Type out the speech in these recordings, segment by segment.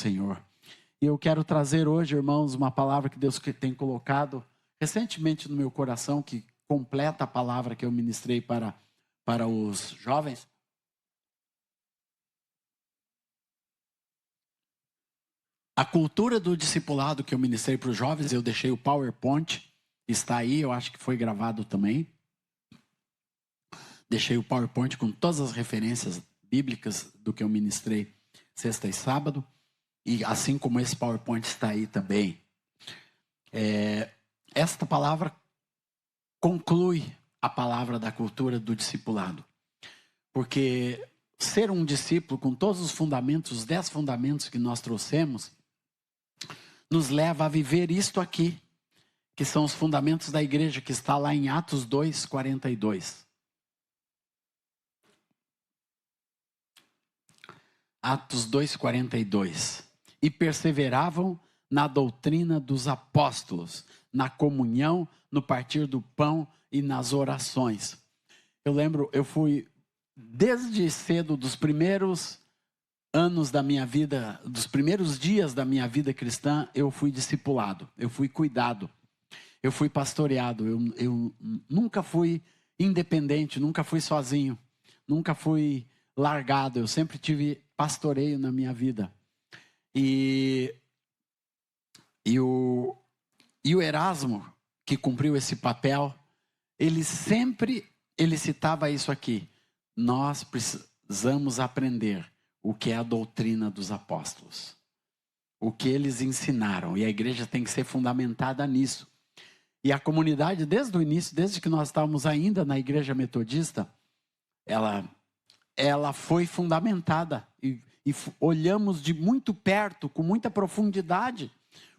Senhor. E eu quero trazer hoje, irmãos, uma palavra que Deus tem colocado recentemente no meu coração, que completa a palavra que eu ministrei para os jovens. A cultura do discipulado que eu ministrei para os jovens, eu deixei o PowerPoint, está aí, eu acho que foi gravado também. Deixei o PowerPoint com todas as referências bíblicas do que eu ministrei sexta e sábado. E assim como esse PowerPoint está aí também. Esta palavra conclui a palavra da cultura do discipulado. Porque ser um discípulo com todos os fundamentos, os 10 fundamentos que nós trouxemos, nos leva a viver isto aqui, que são os fundamentos da igreja, que está lá em Atos 2, 42. Atos 2, 42. E perseveravam na doutrina dos apóstolos, na comunhão, no partir do pão e nas orações. Eu lembro, eu fui desde cedo, dos primeiros anos da minha vida, dos primeiros dias da minha vida cristã, eu fui discipulado, eu fui cuidado, eu fui pastoreado, eu nunca fui independente, nunca fui sozinho, nunca fui largado, eu sempre tive pastoreio na minha vida. E o Erasmo, que cumpriu esse papel, ele citava isso aqui: nós precisamos aprender o que é a doutrina dos apóstolos, o que eles ensinaram, e a igreja tem que ser fundamentada nisso. E a comunidade, desde o início, desde que nós estávamos ainda na igreja metodista, ela foi fundamentada, e olhamos de muito perto, com muita profundidade,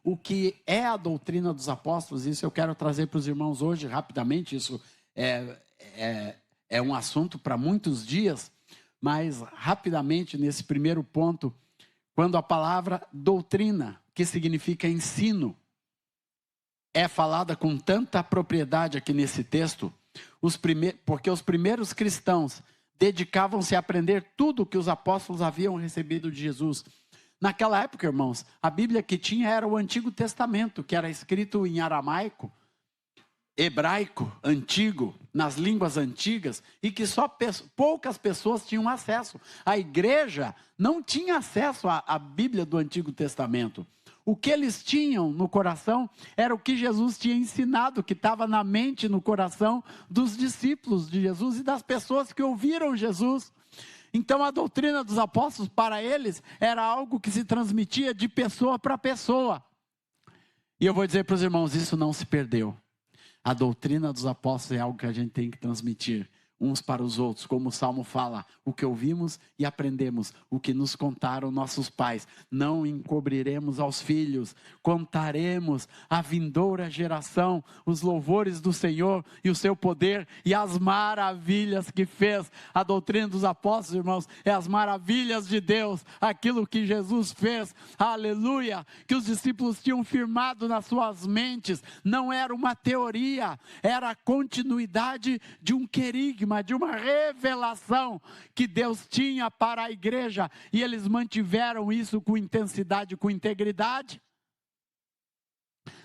o que é a doutrina dos apóstolos. Isso eu quero trazer para os irmãos hoje, rapidamente. Isso é um assunto para muitos dias, mas rapidamente, nesse primeiro ponto, quando a palavra doutrina, que significa ensino, é falada com tanta propriedade aqui nesse texto, porque os primeiros cristãos dedicavam-se a aprender tudo o que os apóstolos haviam recebido de Jesus. Naquela época, irmãos, a Bíblia que tinha era o Antigo Testamento, que era escrito em aramaico, hebraico, antigo, nas línguas antigas, e que só poucas pessoas tinham acesso. A igreja não tinha acesso à Bíblia do Antigo Testamento. O que eles tinham no coração era o que Jesus tinha ensinado, que estava na mente, no coração dos discípulos de Jesus e das pessoas que ouviram Jesus. Então a doutrina dos apóstolos para eles era algo que se transmitia de pessoa para pessoa. E eu vou dizer para os irmãos, isso não se perdeu. A doutrina dos apóstolos é algo que a gente tem que transmitir uns para os outros, como o Salmo fala: o que ouvimos e aprendemos, o que nos contaram nossos pais, não encobriremos aos filhos, contaremos à vindoura geração os louvores do Senhor e o seu poder e as maravilhas que fez. A doutrina dos apóstolos, irmãos, é as maravilhas de Deus, aquilo que Jesus fez, aleluia, que os discípulos tinham firmado nas suas mentes. Não era uma teoria, era a continuidade de um querigma, de uma revelação que Deus tinha para a igreja, e eles mantiveram isso com intensidade, com integridade.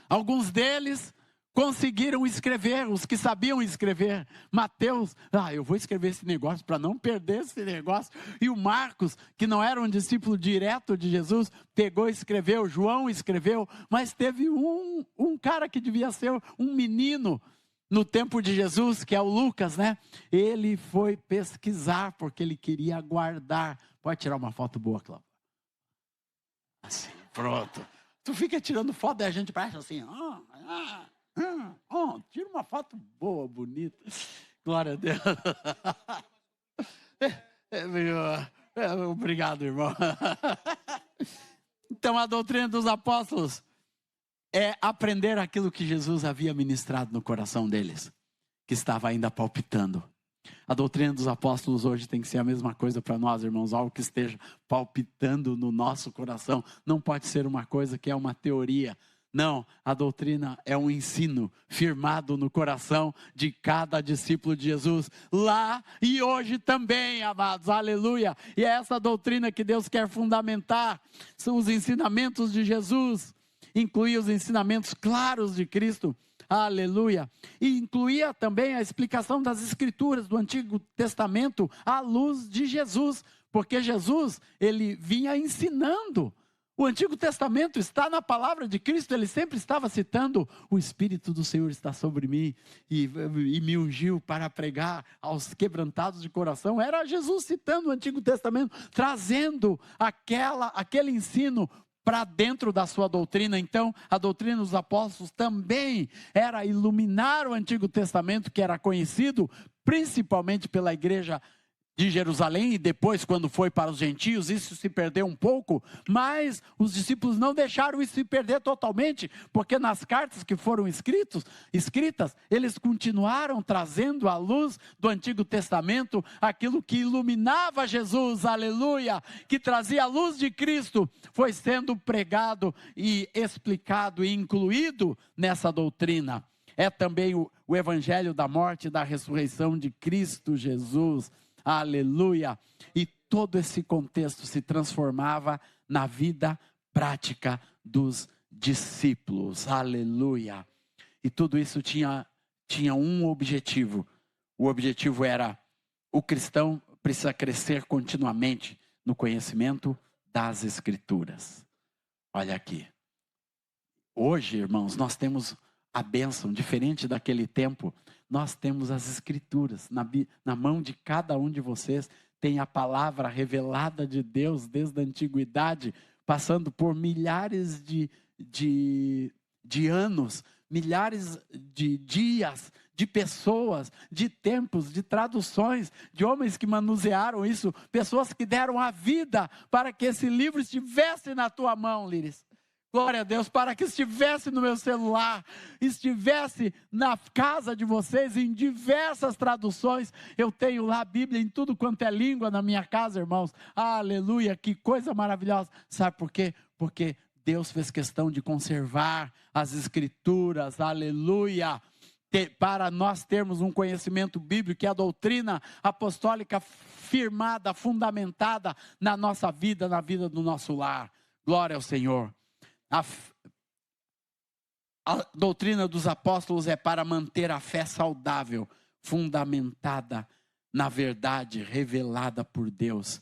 Alguns deles conseguiram escrever, os que sabiam escrever. Mateus, eu vou escrever esse negócio para não perder esse negócio. E o Marcos, que não era um discípulo direto de Jesus, pegou e escreveu. João escreveu, mas teve um cara que devia ser um menino no tempo de Jesus, que é o Lucas, né? Ele foi pesquisar, porque ele queria guardar. Pode tirar uma foto boa, Cláudio? Assim, pronto. Tu fica tirando foto e a gente parece assim, tira uma foto boa, bonita. Glória a Deus. Obrigado, irmão. Então a doutrina dos apóstolos é aprender aquilo que Jesus havia ministrado no coração deles, que estava ainda palpitando. A doutrina dos apóstolos hoje tem que ser a mesma coisa para nós, irmãos, algo que esteja palpitando no nosso coração. Não pode ser uma coisa que é uma teoria. Não, a doutrina é um ensino firmado no coração de cada discípulo de Jesus, lá e hoje também, amados, aleluia. E é essa doutrina que Deus quer fundamentar, são os ensinamentos de Jesus, incluía os ensinamentos claros de Cristo, aleluia. E incluía também a explicação das Escrituras do Antigo Testamento à luz de Jesus, porque Jesus, ele vinha ensinando. O Antigo Testamento está na palavra de Cristo, ele sempre estava citando: o Espírito do Senhor está sobre mim e me ungiu para pregar aos quebrantados de coração. Era Jesus citando o Antigo Testamento, trazendo aquele ensino para dentro da sua doutrina. Então, a doutrina dos apóstolos também era iluminar o Antigo Testamento, que era conhecido principalmente pela igreja de Jerusalém, e depois quando foi para os gentios, isso se perdeu um pouco, mas os discípulos não deixaram isso se perder totalmente, porque nas cartas que foram escritas, eles continuaram trazendo à luz do Antigo Testamento aquilo que iluminava Jesus, aleluia, que trazia a luz de Cristo, foi sendo pregado e explicado e incluído nessa doutrina. É também o evangelho da morte e da ressurreição de Cristo Jesus, aleluia, e todo esse contexto se transformava na vida prática dos discípulos, aleluia. E tudo isso tinha um objetivo. O objetivo era: o cristão precisa crescer continuamente no conhecimento das Escrituras. Olha aqui, hoje, irmãos, nós temos a bênção, diferente daquele tempo, nós temos as Escrituras, na mão de cada um de vocês, tem a palavra revelada de Deus desde a antiguidade, passando por milhares de anos, milhares de dias, de pessoas, de tempos, de traduções, de homens que manusearam isso, pessoas que deram a vida para que esse livro estivesse na tua mão, Líris. Glória a Deus, para que estivesse no meu celular, estivesse na casa de vocês, em diversas traduções. Eu tenho lá a Bíblia em tudo quanto é língua na minha casa, irmãos. Aleluia, que coisa maravilhosa. Sabe por quê? Porque Deus fez questão de conservar as Escrituras, aleluia, para nós termos um conhecimento bíblico, que é a doutrina apostólica firmada, fundamentada na nossa vida, na vida do nosso lar. Glória ao Senhor. A doutrina dos apóstolos é para manter a fé saudável, fundamentada na verdade revelada por Deus.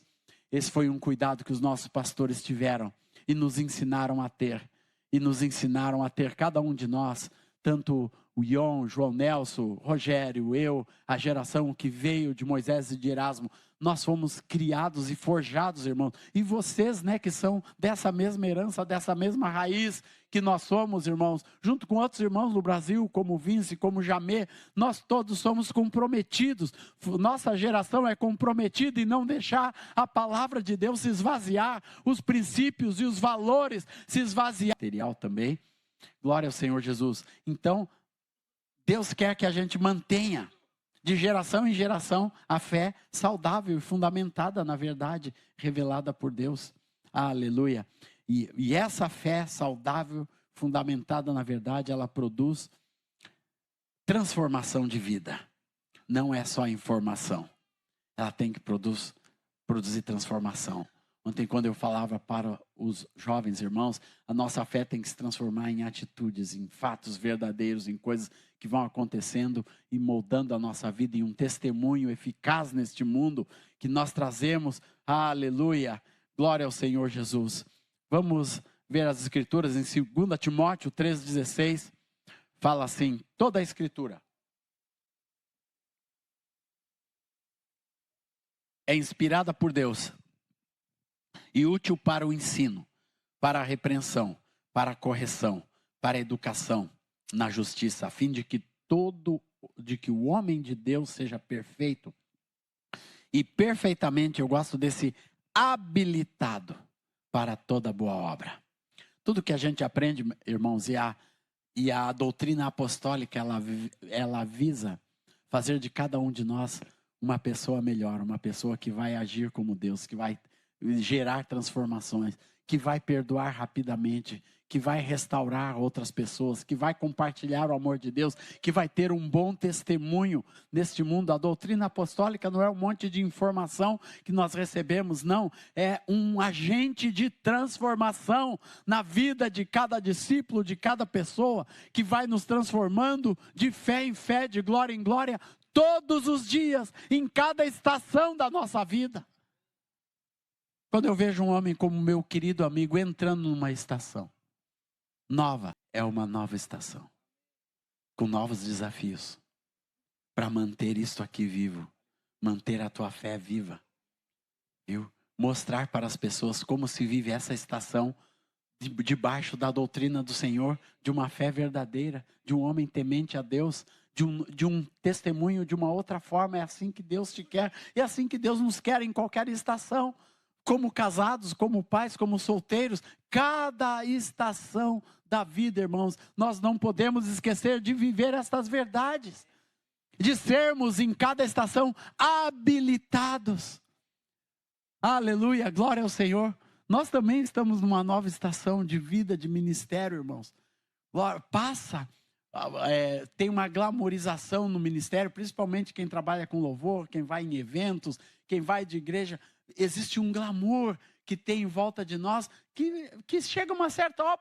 Esse foi um cuidado que os nossos pastores tiveram e nos ensinaram a ter. E nos ensinaram a ter, cada um de nós, tanto o Ion, João Nelson, Rogério, eu, a geração que veio de Moisés e de Erasmo, nós fomos criados e forjados, irmãos. E vocês, né, que são dessa mesma herança, dessa mesma raiz que nós somos, irmãos, junto com outros irmãos do Brasil, como Vince, como Jamê, nós todos somos comprometidos. Nossa geração é comprometida em não deixar a palavra de Deus se esvaziar, os princípios e os valores se esvaziar. Material também. Glória ao Senhor Jesus. Então, Deus quer que a gente mantenha, de geração em geração, a fé saudável e fundamentada na verdade revelada por Deus. Aleluia. E essa fé saudável, fundamentada na verdade, ela produz transformação de vida. Não é só informação. Ela tem que produzir transformação. Ontem, quando eu falava para os jovens irmãos, a nossa fé tem que se transformar em atitudes, em fatos verdadeiros, em coisas que vão acontecendo e moldando a nossa vida em um testemunho eficaz neste mundo que nós trazemos. Aleluia! Glória ao Senhor Jesus. Vamos ver as Escrituras em 2 Timóteo 3,16. Fala assim: toda a Escritura é inspirada por Deus e útil para o ensino, para a repreensão, para a correção, para a educação na justiça, a fim de que o homem de Deus seja perfeito e perfeitamente, eu gosto desse, habilitado para toda boa obra. Tudo que a gente aprende, irmãos, e a doutrina apostólica, ela visa fazer de cada um de nós uma pessoa melhor, uma pessoa que vai agir como Deus, que vai gerar transformações, que vai perdoar rapidamente, que vai restaurar outras pessoas, que vai compartilhar o amor de Deus, que vai ter um bom testemunho neste mundo. A doutrina apostólica não é um monte de informação que nós recebemos, não. É um agente de transformação na vida de cada discípulo, de cada pessoa, que vai nos transformando de fé em fé, de glória em glória, todos os dias, em cada estação da nossa vida. Quando eu vejo um homem como meu querido amigo entrando numa estação nova, é uma nova estação, com novos desafios, para manter isto aqui vivo, manter a tua fé viva, viu? Mostrar para as pessoas como se vive essa estação, debaixo da doutrina do Senhor, de uma fé verdadeira, de um homem temente a Deus, de um testemunho de uma outra forma. É assim que Deus te quer, é assim que Deus nos quer em qualquer estação, como casados, como pais, como solteiros, cada estação da vida, irmãos, nós não podemos esquecer de viver estas verdades, de sermos em cada estação habilitados. Aleluia, glória ao Senhor. Nós também estamos numa nova estação de vida, de ministério, irmãos. Tem uma glamorização no ministério, principalmente quem trabalha com louvor, quem vai em eventos, quem vai de igreja. Existe um glamour que tem em volta de nós, que chega uma certa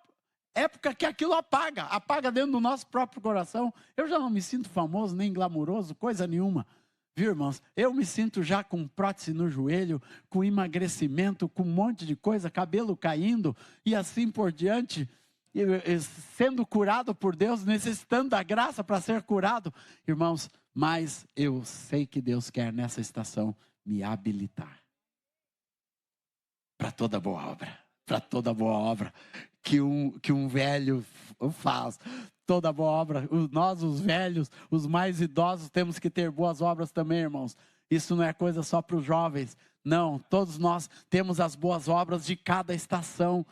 época que aquilo apaga dentro do nosso próprio coração. Eu já não me sinto famoso, nem glamouroso, coisa nenhuma. Viu, irmãos? Eu me sinto já com prótese no joelho, com emagrecimento, com um monte de coisa, cabelo caindo e assim por diante, sendo curado por Deus, necessitando da graça para ser curado. Irmãos, mas eu sei que Deus quer nessa estação me habilitar para toda boa obra, que um velho faz. Toda boa obra, nós os velhos, os mais idosos, temos que ter boas obras também, irmãos. Isso não é coisa só para os jovens, não, todos nós temos as boas obras de cada estação.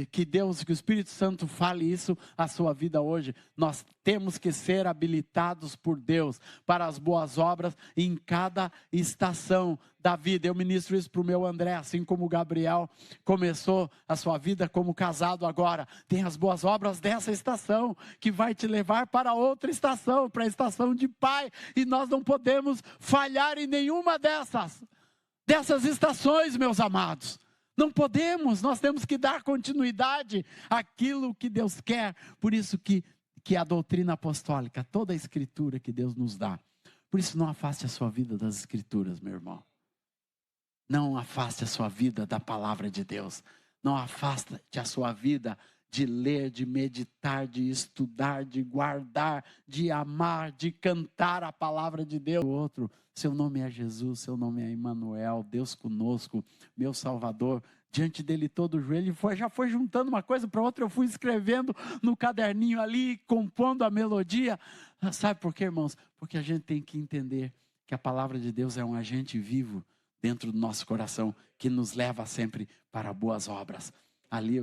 Que Deus, que o Espírito Santo fale isso à sua vida hoje. Nós temos que ser habilitados por Deus para as boas obras em cada estação da vida. Eu ministro isso para o meu André, assim como o Gabriel começou a sua vida como casado agora. Tem as boas obras dessa estação, que vai te levar para outra estação, para a estação de pai. E nós não podemos falhar em nenhuma dessas estações, meus amados. Não podemos, nós temos que dar continuidade àquilo que Deus quer. Por isso que a doutrina apostólica, toda a escritura que Deus nos dá. Por isso não afaste a sua vida das escrituras, meu irmão. Não afaste a sua vida da palavra de Deus. Não afaste a sua vida de ler, de meditar, de estudar, de guardar, de amar, de cantar a palavra de Deus. O outro, seu nome é Jesus, seu nome é Emmanuel, Deus conosco, meu Salvador. Diante dele todo o joelho, já foi juntando uma coisa para outra, eu fui escrevendo no caderninho ali, compondo a melodia. Sabe por quê, irmãos? Porque a gente tem que entender que a palavra de Deus é um agente vivo dentro do nosso coração, que nos leva sempre para boas obras.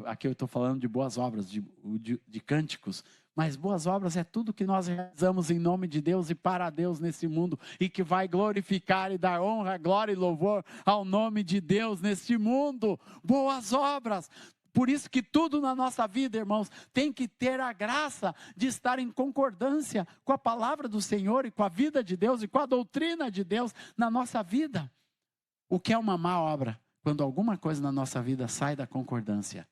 Aqui eu estou falando de boas obras, de cânticos, mas boas obras é tudo que nós realizamos em nome de Deus e para Deus nesse mundo, e que vai glorificar e dar honra, glória e louvor ao nome de Deus neste mundo. Boas obras. Por isso que tudo na nossa vida, irmãos, tem que ter a graça de estar em concordância com a palavra do Senhor e com a vida de Deus e com a doutrina de Deus na nossa vida. O que é uma má obra? Quando alguma coisa na nossa vida sai da concordância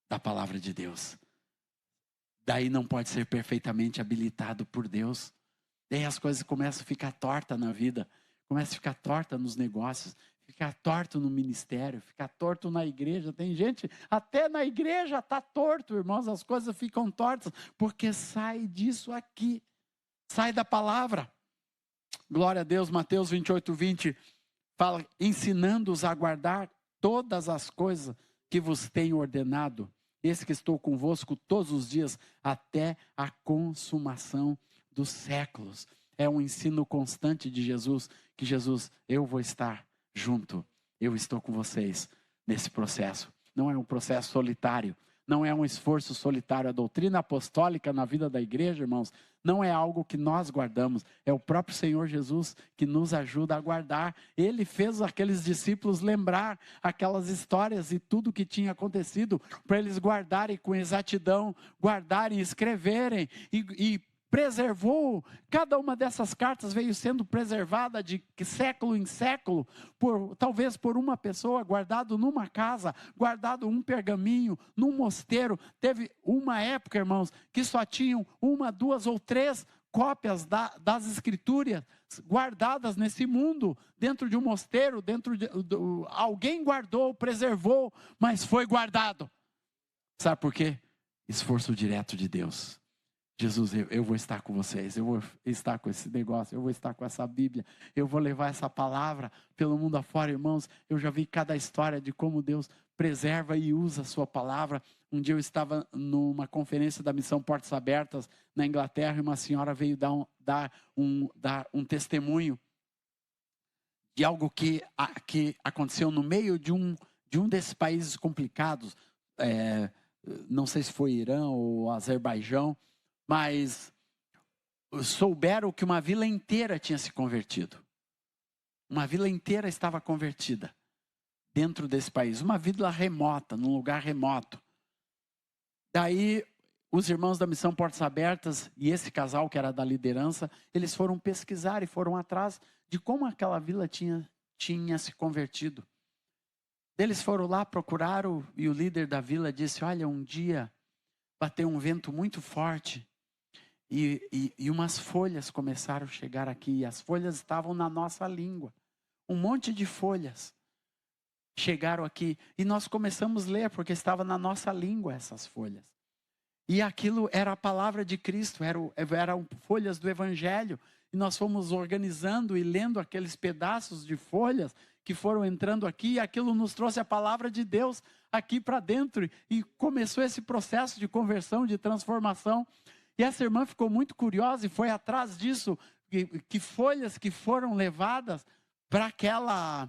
da palavra de Deus. Daí não pode ser perfeitamente habilitado por Deus. Daí as coisas começam a ficar tortas na vida. Começam a ficar tortas nos negócios. Ficar torto no ministério. Ficar torto na igreja. Tem gente, até na igreja está torto, irmãos. As coisas ficam tortas. Porque sai disso aqui. Sai da palavra. Glória a Deus. Mateus 28:20. Fala, ensinando-os a guardar todas as coisas que vos tenho ordenado. Eis que estou convosco todos os dias, até a consumação dos séculos. É um ensino constante de Jesus, que Jesus, eu vou estar junto. Eu estou com vocês nesse processo. Não é um processo solitário. não é um esforço solitário. A doutrina apostólica na vida da igreja, irmãos, não é algo que nós guardamos. É o próprio Senhor Jesus que nos ajuda a guardar. Ele fez aqueles discípulos lembrar aquelas histórias e tudo que tinha acontecido, para eles guardarem com exatidão, guardarem, escreverem e preservou. Cada uma dessas cartas veio sendo preservada de século em século, talvez por uma pessoa, guardado numa casa, guardado um pergaminho, num mosteiro. Teve uma época, irmãos, que só tinham 1, 2 ou 3 cópias das escrituras guardadas nesse mundo, dentro de um mosteiro, alguém guardou, preservou, mas foi guardado. Sabe por quê? Esforço direto de Deus. Jesus, eu vou estar com vocês, eu vou estar com esse negócio, eu vou estar com essa Bíblia, eu vou levar essa palavra pelo mundo afora, irmãos. Eu já vi cada história de como Deus preserva e usa a sua palavra. Um dia eu estava numa conferência da Missão Portas Abertas na Inglaterra e uma senhora veio dar um testemunho de algo que aconteceu no meio de um desses países complicados, não sei se foi Irã ou Azerbaijão, mas souberam que uma vila inteira tinha se convertido. Uma vila inteira estava convertida dentro desse país. Uma vila remota, num lugar remoto. Daí, os irmãos da Missão Portas Abertas e esse casal que era da liderança, eles foram pesquisar e foram atrás de como aquela vila tinha se convertido. Eles foram lá, procuraram, e o líder da vila disse: olha, um dia bateu um vento muito forte e umas folhas começaram a chegar aqui, e as folhas estavam na nossa língua. Um monte de folhas chegaram aqui e nós começamos a ler, porque estava na nossa língua essas folhas. E aquilo era a palavra de Cristo, eram folhas do Evangelho. E nós fomos organizando e lendo aqueles pedaços de folhas que foram entrando aqui, e aquilo nos trouxe a palavra de Deus aqui para dentro. E começou esse processo de conversão, de transformação. E essa irmã ficou muito curiosa e foi atrás disso, que folhas que foram levadas para aquela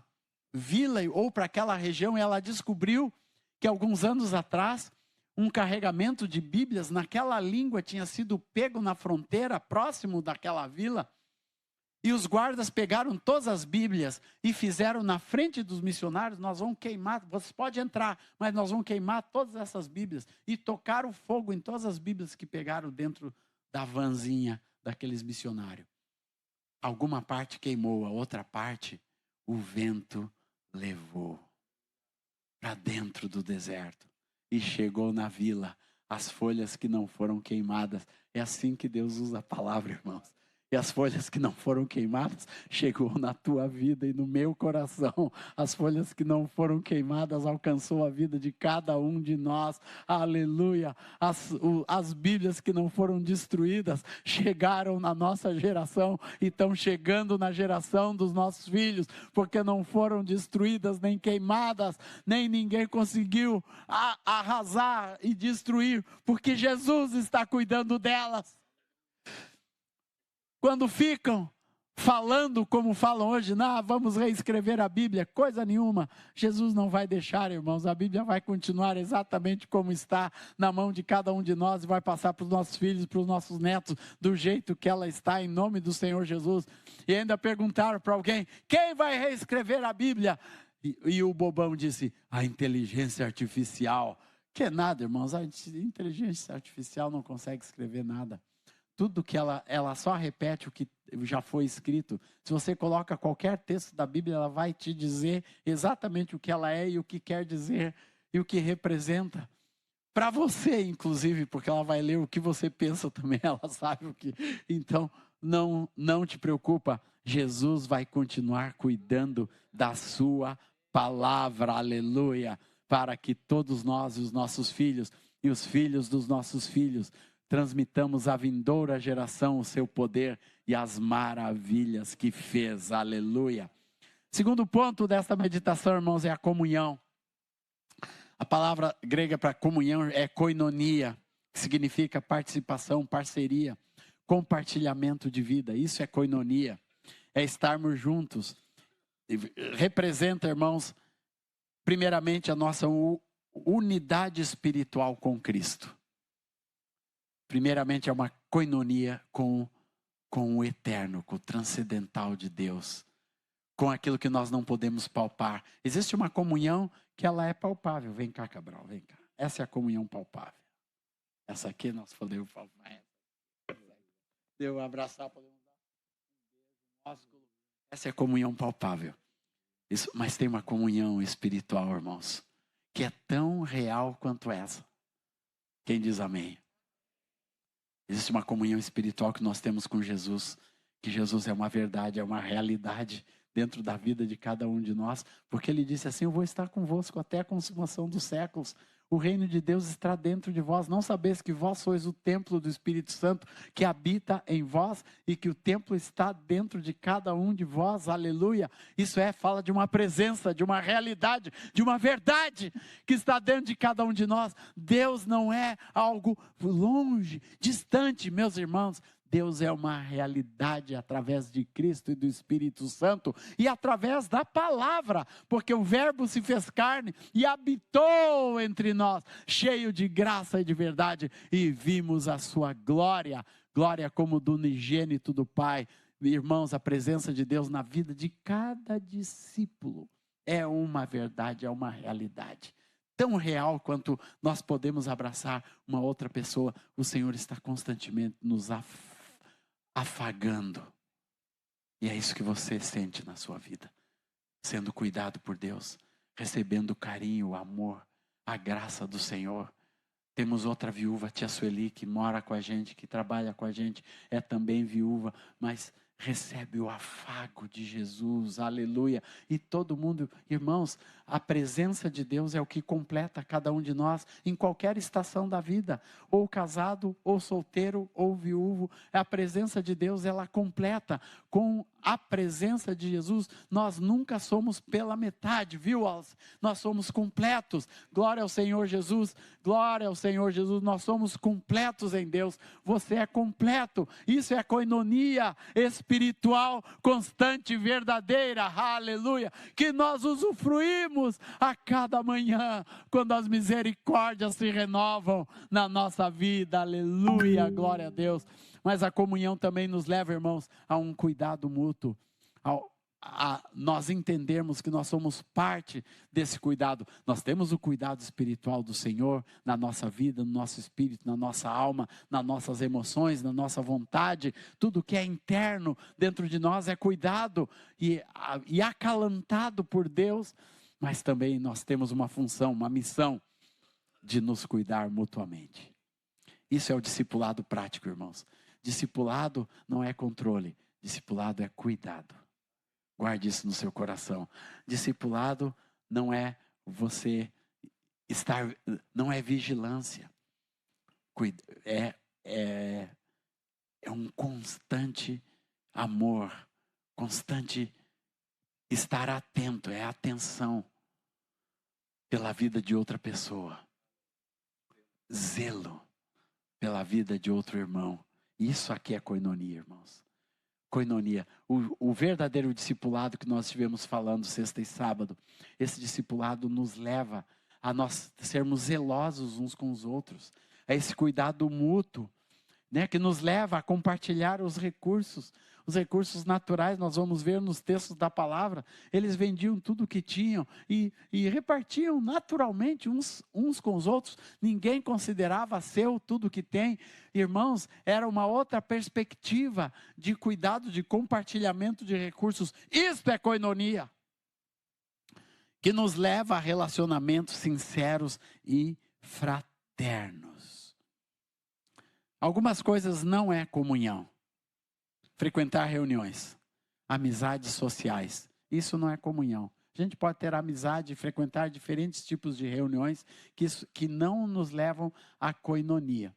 vila ou para aquela região. E ela descobriu que alguns anos atrás, um carregamento de Bíblias naquela língua tinha sido pego na fronteira, próximo daquela vila. E os guardas pegaram todas as Bíblias e fizeram na frente dos missionários: nós vamos queimar, vocês podem entrar, mas nós vamos queimar todas essas Bíblias. E tocaram fogo em todas as Bíblias que pegaram dentro da vanzinha daqueles missionários. Alguma parte queimou, a outra parte o vento levou para dentro do deserto. E chegou na vila as folhas que não foram queimadas. É assim que Deus usa a palavra, irmãos. E as folhas que não foram queimadas chegou na tua vida e no meu coração. As folhas que não foram queimadas alcançou a vida de cada um de nós. Aleluia! As Bíblias que não foram destruídas chegaram na nossa geração e estão chegando na geração dos nossos filhos, porque não foram destruídas nem queimadas, nem ninguém conseguiu arrasar e destruir, porque Jesus está cuidando delas. Quando ficam falando como falam hoje, vamos reescrever a Bíblia, coisa nenhuma. Jesus não vai deixar, irmãos. A Bíblia vai continuar exatamente como está na mão de cada um de nós e vai passar para os nossos filhos, para os nossos netos, do jeito que ela está, em nome do Senhor Jesus. E ainda perguntaram para alguém: quem vai reescrever a Bíblia? E o bobão disse: a inteligência artificial. Que é nada, irmãos. A inteligência artificial não consegue escrever nada. Tudo que ela só repete o que já foi escrito. Se você coloca qualquer texto da Bíblia, ela vai te dizer exatamente o que ela é e o que quer dizer e o que representa. Para você, inclusive, porque ela vai ler o que você pensa também, ela sabe o que. Então, não te preocupa. Jesus vai continuar cuidando da sua palavra, aleluia, para que todos nós e os nossos filhos e os filhos dos nossos filhos transmitamos à vindoura geração o seu poder e as maravilhas que fez, aleluia. Segundo ponto desta meditação, irmãos, é a comunhão. A palavra grega para comunhão é koinonia, que significa participação, parceria, compartilhamento de vida. Isso é koinonia, é estarmos juntos. Representa, irmãos, primeiramente a nossa unidade espiritual com Cristo. Primeiramente é uma koinonia com o eterno, com o transcendental de Deus, com aquilo que nós não podemos palpar. Existe uma comunhão que ela é palpável. Vem cá, Cabral, vem cá. Essa é a comunhão palpável. Essa aqui nós podemos palpar. Deu abraçar, podemos dar um beijo, essa é a comunhão palpável. Isso, mas tem uma comunhão espiritual, irmãos, que é tão real quanto essa. Quem diz amém? Existe uma comunhão espiritual que nós temos com Jesus, que Jesus é uma verdade, é uma realidade dentro da vida de cada um de nós, porque ele disse assim: eu vou estar convosco até a consumação dos séculos. O reino de Deus está dentro de vós. Não sabeis que vós sois o templo do Espírito Santo que habita em vós e que o templo está dentro de cada um de vós. Aleluia. Isso fala de uma presença, de uma realidade, de uma verdade que está dentro de cada um de nós. Deus não é algo longe, distante, meus irmãos. Deus é uma realidade através de Cristo e do Espírito Santo e através da palavra, porque o Verbo se fez carne e habitou entre nós, cheio de graça e de verdade, e vimos a sua glória, glória como do unigênito do Pai. Irmãos, a presença de Deus na vida de cada discípulo é uma verdade, é uma realidade. Tão real quanto nós podemos abraçar uma outra pessoa, o Senhor está constantemente nos afagando. E é isso que você sente na sua vida. Sendo cuidado por Deus, recebendo o carinho, o amor, a graça do Senhor. Temos outra viúva, tia Sueli, que mora com a gente, que trabalha com a gente, é também viúva, mas recebe o afago de Jesus, aleluia. E todo mundo, irmãos, a presença de Deus é o que completa cada um de nós, em qualquer estação da vida, ou casado, ou solteiro, ou viúvo. A presença de Deus, ela completa. Com a presença de Jesus, nós nunca somos pela metade, viu? Nós somos completos. Glória ao Senhor Jesus, glória ao Senhor Jesus, nós somos completos em Deus. Você é completo. Isso é koinonia espiritual, constante e verdadeira, aleluia, que nós usufruímos a cada manhã, quando as misericórdias se renovam na nossa vida, aleluia, glória a Deus. Mas a comunhão também nos leva, irmãos, a um cuidado mútuo, a nós entendermos que nós somos parte desse cuidado. Nós temos o cuidado espiritual do Senhor na nossa vida, no nosso espírito, na nossa alma, nas nossas emoções, na nossa vontade. Tudo que é interno dentro de nós é cuidado e acalantado por Deus. Mas também nós temos uma função, uma missão de nos cuidar mutuamente. Isso é o discipulado prático, irmãos. Discipulado não é controle, discipulado é cuidado. Guarde isso no seu coração. Discipulado não é você estar, não é vigilância. É um constante amor, constante estar atento, é atenção pela vida de outra pessoa. Zelo pela vida de outro irmão. Isso aqui é koinonia, irmãos. Koinonia, o verdadeiro discipulado que nós estivemos falando sexta e sábado, esse discipulado nos leva a nós sermos zelosos uns com os outros, a esse cuidado mútuo, né, que nos leva a compartilhar os recursos naturais. Nós vamos ver nos textos da palavra, eles vendiam tudo o que tinham e repartiam naturalmente uns com os outros. Ninguém considerava seu tudo o que tem. Irmãos, era uma outra perspectiva de cuidado, de compartilhamento de recursos. Isto é koinonia, que nos leva a relacionamentos sinceros e fraternos. Algumas coisas não é comunhão. Frequentar reuniões, amizades sociais, isso não é comunhão. A gente pode ter amizade e frequentar diferentes tipos de reuniões que não nos levam à koinonia.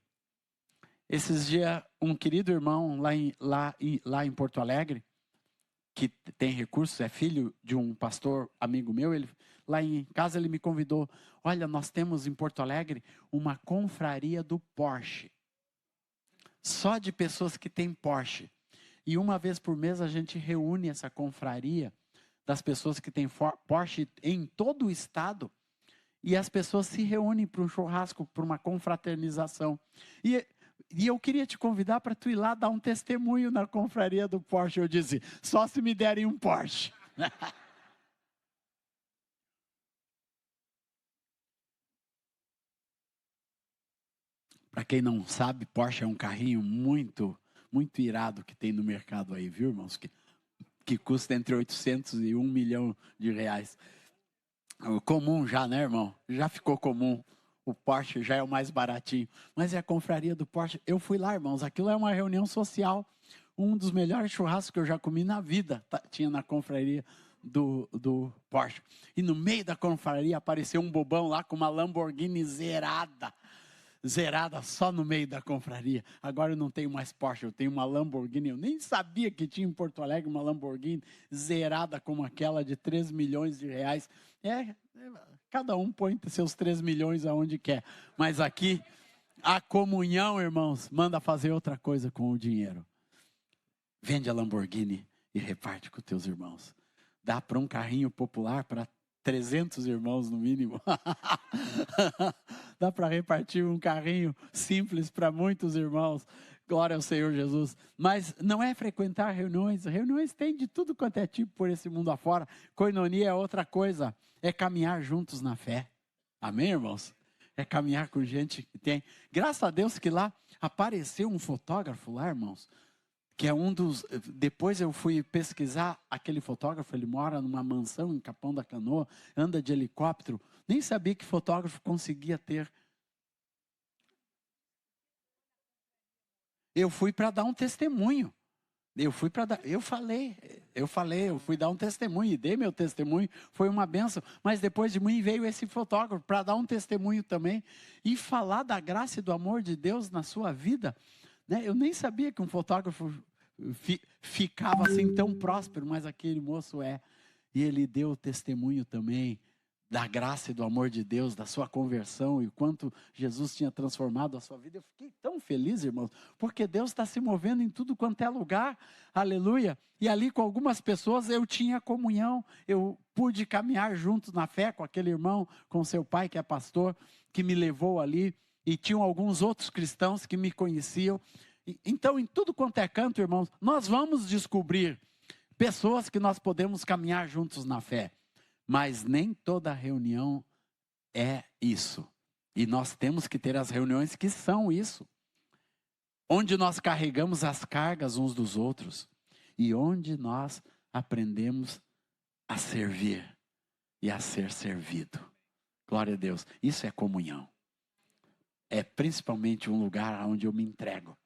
Esses dias, um querido irmão lá em Porto Alegre, que tem recursos, é filho de um pastor amigo meu, lá em casa ele me convidou: olha, nós temos em Porto Alegre uma confraria do Porsche. Só de pessoas que têm Porsche. E uma vez por mês a gente reúne essa confraria das pessoas que têm Porsche em todo o estado. E as pessoas se reúnem para um churrasco, para uma confraternização. E eu queria te convidar para tu ir lá dar um testemunho na confraria do Porsche. Eu disse, só se me derem um Porsche. Para quem não sabe, Porsche é um carrinho muito, muito irado que tem no mercado aí, viu, irmãos? Que custa entre 800 e 1 milhão de reais. Comum já, né, irmão? Já ficou comum. O Porsche já é o mais baratinho. Mas é a confraria do Porsche. Eu fui lá, irmãos. Aquilo é uma reunião social. Um dos melhores churrascos que eu já comi na vida tinha na confraria do Porsche. E no meio da confraria apareceu um bobão lá com uma Lamborghini zerada. Zerada só no meio da confraria. Agora eu não tenho mais Porsche, eu tenho uma Lamborghini. Eu nem sabia que tinha em Porto Alegre uma Lamborghini zerada como aquela de 3 milhões de reais. Cada um põe seus 3 milhões aonde quer. Mas aqui, a comunhão, irmãos, manda fazer outra coisa com o dinheiro. Vende a Lamborghini e reparte com os teus irmãos. Dá para um carrinho popular para 300 irmãos no mínimo. Dá para repartir um carrinho simples para muitos irmãos. Glória ao Senhor Jesus. Mas não é frequentar reuniões. Reuniões tem de tudo quanto é tipo por esse mundo afora. Koinonia é outra coisa. É caminhar juntos na fé. Amém, irmãos? É caminhar com gente que tem. Graças a Deus que lá apareceu um fotógrafo lá, irmãos. Que é um dos... Depois eu fui pesquisar aquele fotógrafo, ele mora numa mansão em Capão da Canoa, anda de helicóptero. Nem sabia que fotógrafo conseguia ter. Eu fui para dar um testemunho. Eu fui dar um testemunho, e dei meu testemunho, foi uma bênção. Mas depois de mim veio esse fotógrafo para dar um testemunho também e falar da graça e do amor de Deus na sua vida. Eu nem sabia que um fotógrafo ficava assim tão próspero, mas aquele moço é. E ele deu testemunho também da graça e do amor de Deus, da sua conversão e o quanto Jesus tinha transformado a sua vida. Eu fiquei tão feliz, irmãos, porque Deus está se movendo em tudo quanto é lugar, aleluia. E ali com algumas pessoas eu tinha comunhão, eu pude caminhar juntos na fé com aquele irmão, com seu pai que é pastor, que me levou ali. E tinham alguns outros cristãos que me conheciam. Então, em tudo quanto é canto, irmãos, nós vamos descobrir pessoas que nós podemos caminhar juntos na fé. Mas nem toda reunião é isso. E nós temos que ter as reuniões que são isso. Onde nós carregamos as cargas uns dos outros. E onde nós aprendemos a servir e a ser servido. Glória a Deus. Isso é comunhão. É principalmente um lugar onde eu me entrego.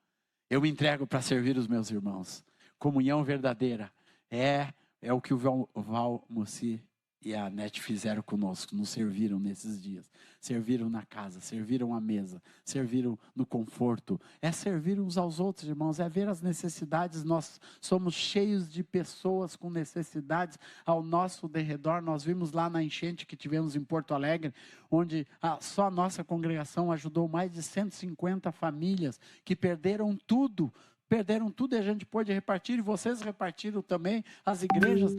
Eu me entrego para servir os meus irmãos. Comunhão verdadeira. É o que o Val Mussi e a Nete fizeram conosco. Nos serviram nesses dias. Serviram na casa, serviram à mesa, serviram no conforto. É servir uns aos outros, irmãos. É ver as necessidades. Nós somos cheios de pessoas com necessidades ao nosso derredor. Nós vimos lá na enchente que tivemos em Porto Alegre, onde só a nossa congregação ajudou mais de 150 famílias que perderam tudo e a gente pôde repartir, e vocês repartiram também, as igrejas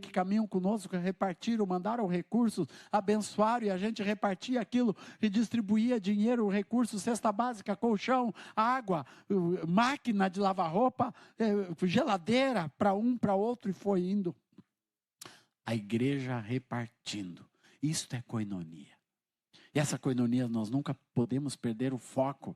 que caminham conosco, repartiram, mandaram recursos, abençoaram, e a gente repartia aquilo, e distribuía dinheiro, recursos, cesta básica, colchão, água, máquina de lavar roupa, geladeira, para um, para outro, e foi indo. A igreja repartindo. Isto é koinonia. E essa koinonia nós nunca podemos perder o foco.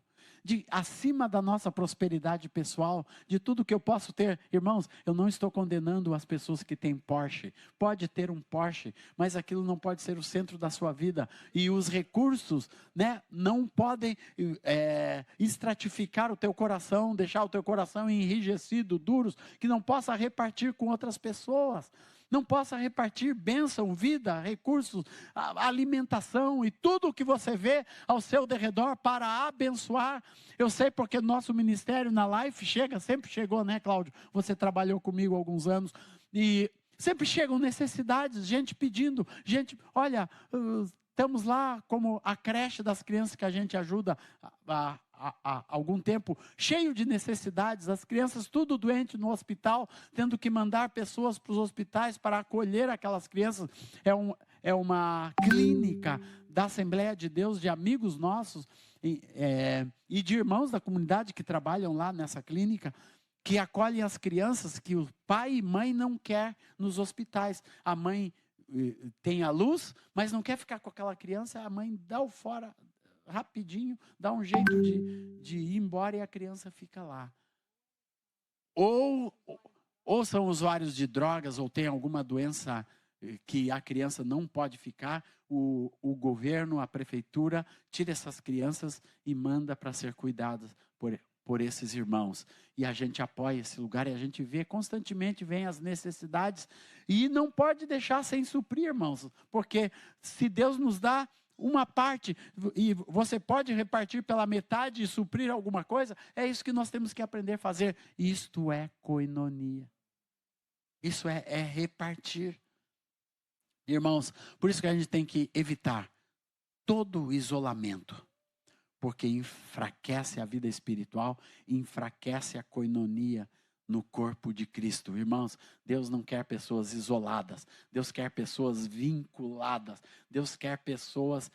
Acima da nossa prosperidade pessoal, de tudo que eu posso ter. Irmãos, eu não estou condenando as pessoas que têm Porsche. Pode ter um Porsche, mas aquilo não pode ser o centro da sua vida. E os recursos não podem estratificar o teu coração, deixar o teu coração enrijecido, duros, que não possa repartir com outras pessoas. Não possa repartir bênção, vida, recursos, alimentação e tudo o que você vê ao seu derredor para abençoar. Eu sei porque nosso ministério na Life sempre chegou, né, Cláudio? Você trabalhou comigo há alguns anos e sempre chegam necessidades, gente pedindo, olha, estamos lá como a creche das crianças que a gente ajuda há algum tempo, cheio de necessidades, as crianças tudo doente no hospital, tendo que mandar pessoas para os hospitais para acolher aquelas crianças. É uma clínica da Assembleia de Deus, de amigos nossos e de irmãos da comunidade que trabalham lá nessa clínica, que acolhem as crianças que o pai e mãe não quer nos hospitais. A mãe tem a luz, mas não quer ficar com aquela criança, a mãe dá o fora rapidinho, dá um jeito de ir embora e a criança fica lá. Ou são usuários de drogas, ou tem alguma doença que a criança não pode ficar, o governo, a prefeitura, tira essas crianças e manda para ser cuidadas por esses irmãos. E a gente apoia esse lugar e a gente vê constantemente, vem as necessidades e não pode deixar sem suprir, irmãos, porque se Deus nos dá uma parte, e você pode repartir pela metade e suprir alguma coisa, é isso que nós temos que aprender a fazer. Isto é koinonia. Isso é repartir. Irmãos, por isso que a gente tem que evitar todo isolamento, porque enfraquece a vida espiritual, enfraquece a koinonia no corpo de Cristo. Irmãos, Deus não quer pessoas isoladas, Deus quer pessoas vinculadas, Deus quer pessoas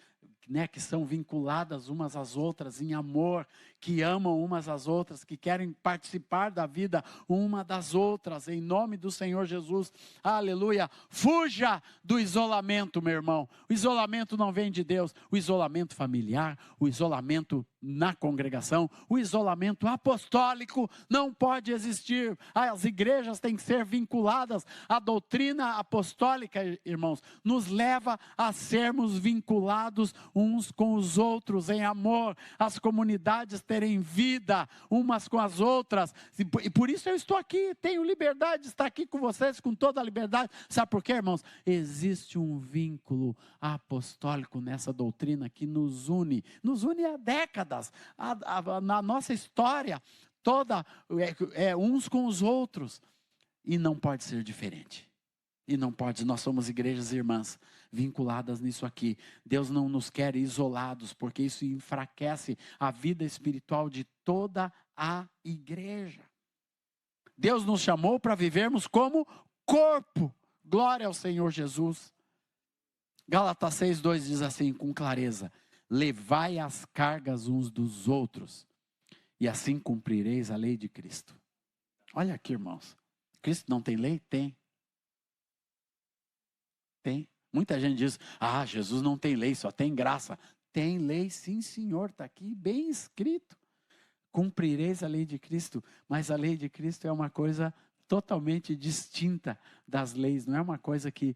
que são vinculadas umas às outras em amor, que amam umas às outras, que querem participar da vida uma das outras, em nome do Senhor Jesus, aleluia. Fuja do isolamento, meu irmão. O isolamento não vem de Deus. O isolamento familiar, o isolamento na congregação, o isolamento apostólico não pode existir. As igrejas têm que ser vinculadas. A doutrina apostólica, irmãos, nos leva a sermos vinculados uns com os outros em amor, as comunidades terem vida umas com as outras, e por isso eu estou aqui, tenho liberdade de estar aqui com vocês com toda a liberdade. Sabe por quê, irmãos? Existe um vínculo apostólico nessa doutrina que nos une há décadas, na nossa história toda, uns com os outros, e não pode ser diferente. E não pode, nós somos igrejas irmãs, vinculadas nisso aqui. Deus não nos quer isolados, porque isso enfraquece a vida espiritual de toda a igreja. Deus nos chamou para vivermos como corpo. Glória ao Senhor Jesus. Gálatas 6:2 diz assim com clareza: levai as cargas uns dos outros, e assim cumprireis a lei de Cristo. Olha aqui, irmãos. Cristo não tem lei? Tem. Tem. Muita gente diz, Jesus não tem lei, só tem graça. Tem lei, sim, senhor, está aqui bem escrito. Cumprireis a lei de Cristo, mas a lei de Cristo é uma coisa totalmente distinta das leis, não é uma coisa que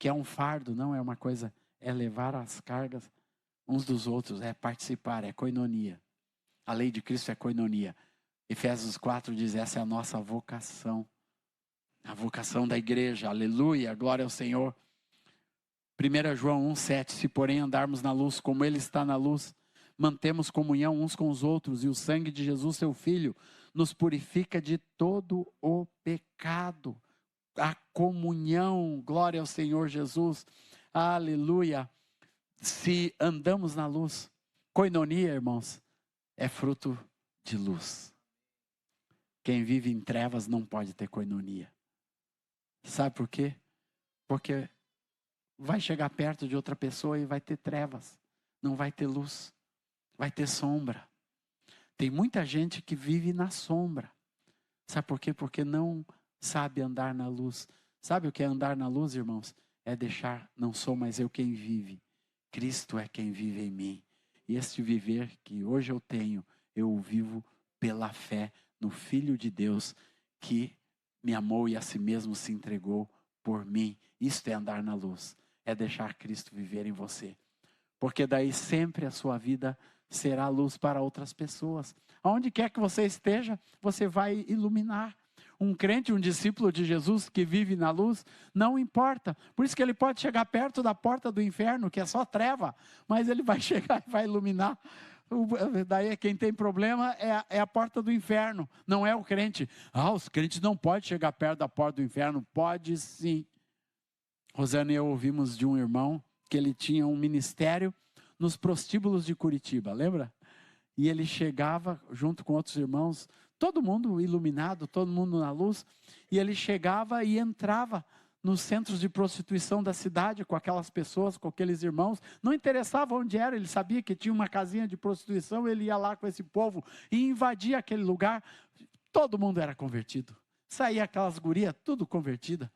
é um fardo, não é uma coisa, é levar as cargas uns dos outros, é participar, é koinonia. A lei de Cristo é koinonia. Efésios 4 diz, essa é a nossa vocação. A vocação da igreja, aleluia, glória ao Senhor. 1 João 1,7, se porém andarmos na luz, como Ele está na luz, mantemos comunhão uns com os outros, e o sangue de Jesus, seu Filho, nos purifica de todo o pecado. A comunhão, glória ao Senhor Jesus, aleluia. Se andamos na luz, koinonia, irmãos, é fruto de luz. Quem vive em trevas não pode ter koinonia. Sabe por quê? Porque vai chegar perto de outra pessoa e vai ter trevas. Não vai ter luz. Vai ter sombra. Tem muita gente que vive na sombra. Sabe por quê? Porque não sabe andar na luz. Sabe o que é andar na luz, irmãos? É deixar, não sou mais eu quem vive. Cristo é quem vive em mim. E este viver que hoje eu tenho, eu o vivo pela fé no Filho de Deus que me amou e a si mesmo se entregou por mim. Isto é andar na luz, é deixar Cristo viver em você. Porque daí sempre a sua vida será luz para outras pessoas. Aonde quer que você esteja, você vai iluminar. Um crente, um discípulo de Jesus que vive na luz, não importa. Por isso que ele pode chegar perto da porta do inferno, que é só treva, mas ele vai chegar e vai iluminar. Daí quem tem problema é a porta do inferno, não é o crente. Os crentes não podem chegar perto da porta do inferno. Pode sim. Rosana e eu ouvimos de um irmão que ele tinha um ministério nos prostíbulos de Curitiba, lembra? E ele chegava junto com outros irmãos, todo mundo iluminado, todo mundo na luz, e ele chegava e entrava nos centros de prostituição da cidade, com aquelas pessoas, com aqueles irmãos. Não interessava onde era, ele sabia que tinha uma casinha de prostituição, ele ia lá com esse povo e invadia aquele lugar. Todo mundo era convertido. Saía aquelas gurias, tudo convertida.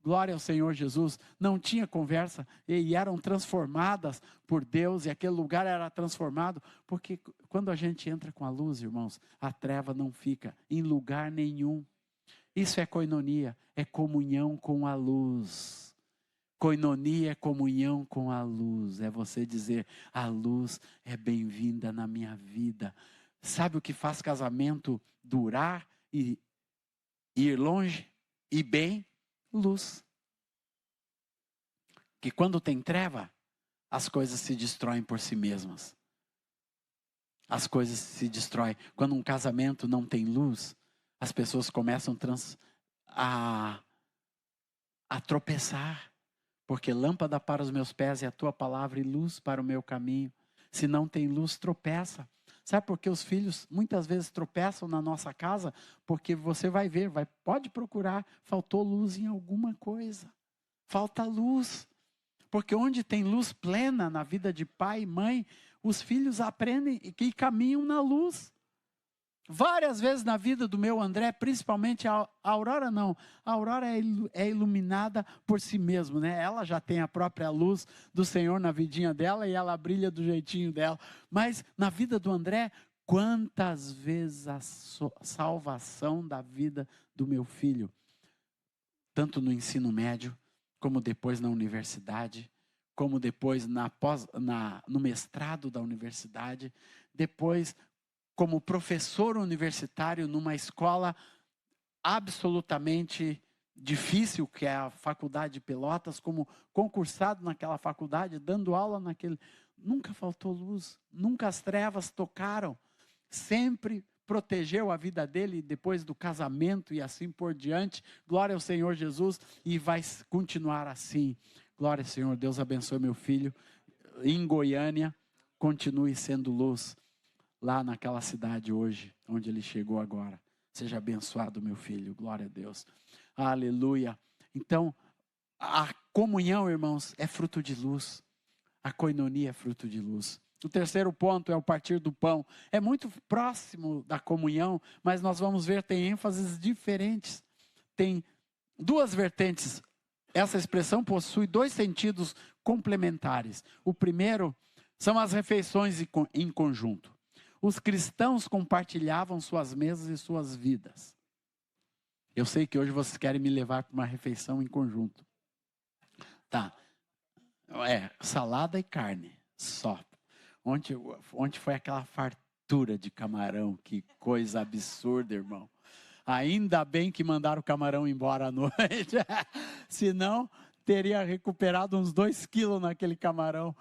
Glória ao Senhor Jesus. Não tinha conversa e eram transformadas por Deus, e aquele lugar era transformado, porque quando a gente entra com a luz, irmãos, a treva não fica em lugar nenhum. Isso é koinonia, é comunhão com a luz. Koinonia é comunhão com a luz, é você dizer, a luz é bem-vinda na minha vida. Sabe o que faz casamento durar e ir longe e bem? Luz. Que quando tem treva, as coisas se destroem por si mesmas. As coisas se destroem. Quando um casamento não tem luz, as pessoas começam a tropeçar. Porque lâmpada para os meus pés é a tua palavra e luz para o meu caminho. Se não tem luz, tropeça. Sabe por que os filhos muitas vezes tropeçam na nossa casa? Porque você vai ver, pode procurar, faltou luz em alguma coisa. Falta luz. Porque onde tem luz plena na vida de pai e mãe, os filhos aprendem e caminham na luz. Várias vezes na vida do meu André, principalmente a Aurora não. A Aurora é iluminada por si mesma, né? Ela já tem a própria luz do Senhor na vidinha dela e ela brilha do jeitinho dela. Mas na vida do André, quantas vezes a salvação da vida do meu filho, tanto no ensino médio, como depois na universidade, como depois no mestrado da universidade, depois como professor universitário numa escola absolutamente difícil, que é a Faculdade de Pelotas, como concursado naquela faculdade, dando aula naquele... Nunca faltou luz, nunca as trevas tocaram, sempre protegeu a vida dele depois do casamento e assim por diante. Glória ao Senhor Jesus, e vai continuar assim. Glória ao Senhor, Deus abençoe meu filho. Em Goiânia, continue sendo luz. Lá naquela cidade hoje, onde ele chegou agora. Seja abençoado, meu filho. Glória a Deus. Aleluia. Então, a comunhão, irmãos, é fruto de luz. A koinonia é fruto de luz. O terceiro ponto é o partir do pão. É muito próximo da comunhão, mas nós vamos ver, tem ênfases diferentes. Tem duas vertentes. Essa expressão possui dois sentidos complementares. O primeiro são as refeições em conjunto. Os cristãos compartilhavam suas mesas e suas vidas. Eu sei que hoje vocês querem me levar para uma refeição em conjunto. Tá. Salada e carne, só. Ontem foi aquela fartura de camarão, que coisa absurda, irmão. Ainda bem que mandaram o camarão embora à noite. Senão, teria recuperado uns 2 quilos naquele camarão.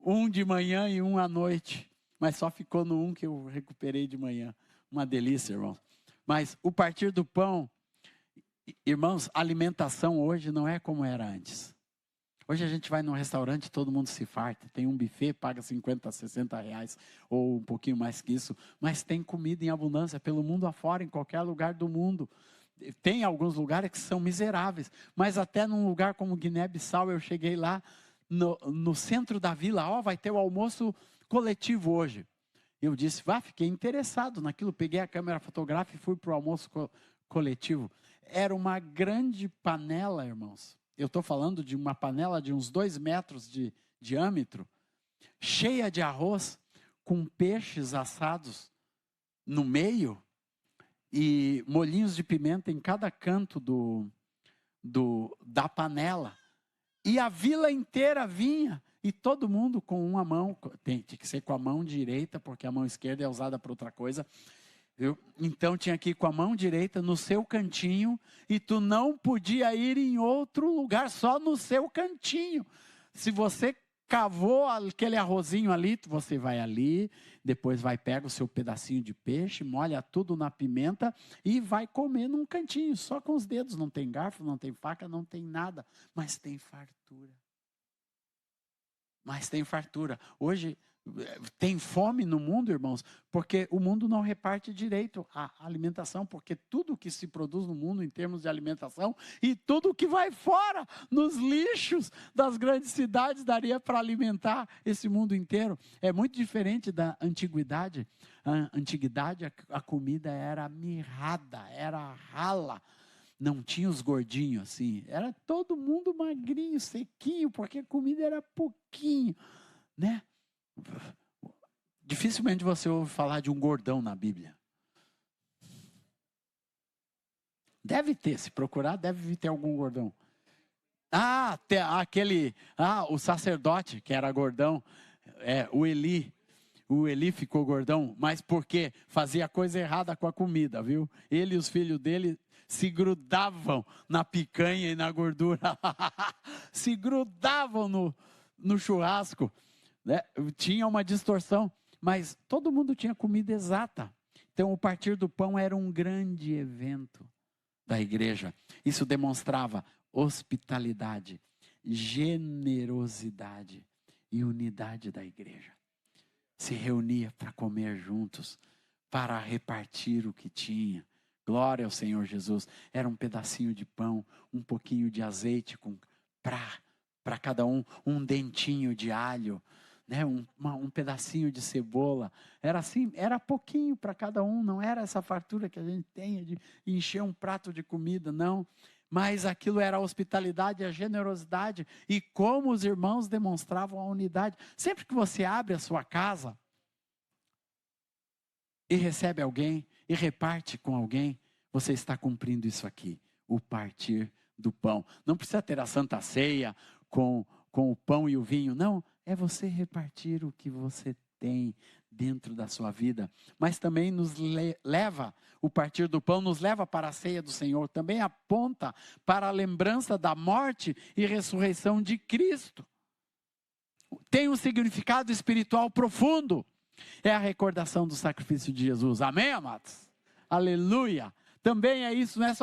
Um de manhã e um à noite. Mas só ficou no um que eu recuperei de manhã. Uma delícia, irmão. Mas o partir do pão, irmãos, a alimentação hoje não é como era antes. Hoje a gente vai num restaurante e todo mundo se farta. Tem um buffet, paga 50, 60 reais, ou um pouquinho mais que isso. Mas tem comida em abundância pelo mundo afora, em qualquer lugar do mundo. Tem alguns lugares que são miseráveis. Mas até num lugar como Guiné-Bissau, eu cheguei lá, no centro da vila, vai ter o almoço coletivo hoje. Eu disse, fiquei interessado naquilo, peguei a câmera fotográfica e fui para o almoço coletivo. Era uma grande panela, irmãos. Eu estou falando de uma panela de uns 2 metros de diâmetro, cheia de arroz, com peixes assados no meio e molhinhos de pimenta em cada canto da panela. E a vila inteira vinha. E todo mundo com uma mão, tem que ser com a mão direita, porque a mão esquerda é usada para outra coisa. Então tinha que ir com a mão direita no seu cantinho, e tu não podia ir em outro lugar, só no seu cantinho. Se você cavou aquele arrozinho ali, você vai ali, depois pega o seu pedacinho de peixe, molha tudo na pimenta e vai comer num cantinho, só com os dedos. Não tem garfo, não tem faca, não tem nada, mas tem fartura. Mas tem fartura. Hoje, tem fome no mundo, irmãos, porque o mundo não reparte direito a alimentação, porque tudo que se produz no mundo em termos de alimentação e tudo que vai fora nos lixos das grandes cidades daria para alimentar esse mundo inteiro. É muito diferente da antiguidade. A antiguidade, a comida era mirrada, era rala. Não tinha os gordinhos assim, era todo mundo magrinho, sequinho, porque a comida era pouquinho, né? Dificilmente você ouve falar de um gordão na Bíblia. Deve ter, se procurar, deve ter algum gordão. O sacerdote que era gordão, o Eli. O Eli ficou gordão, mas porque fazia coisa errada com a comida, viu? Ele e os filhos dele se grudavam na picanha e na gordura. Se grudavam no churrasco. Né? Tinha uma distorção, mas todo mundo tinha comida exata. Então, o partir do pão era um grande evento da igreja. Isso demonstrava hospitalidade, generosidade e unidade da igreja. Se reunia para comer juntos, para repartir o que tinha. Glória ao Senhor Jesus. Era um pedacinho de pão, um pouquinho de azeite para cada um dentinho de alho, né? um pedacinho de cebola. Era assim, era pouquinho para cada um, não era essa fartura que a gente tem de encher um prato de comida, não. Mas aquilo era a hospitalidade, a generosidade e como os irmãos demonstravam a unidade. Sempre que você abre a sua casa e recebe alguém e reparte com alguém, você está cumprindo isso aqui, o partir do pão. Não precisa ter a Santa Ceia com o pão e o vinho, não. É você repartir o que você tem dentro da sua vida, mas também nos leva, o partir do pão nos leva para a ceia do Senhor, também aponta para a lembrança da morte e ressurreição de Cristo. Tem um significado espiritual profundo, é a recordação do sacrifício de Jesus, amém, amados? Aleluia! Também é isso, não é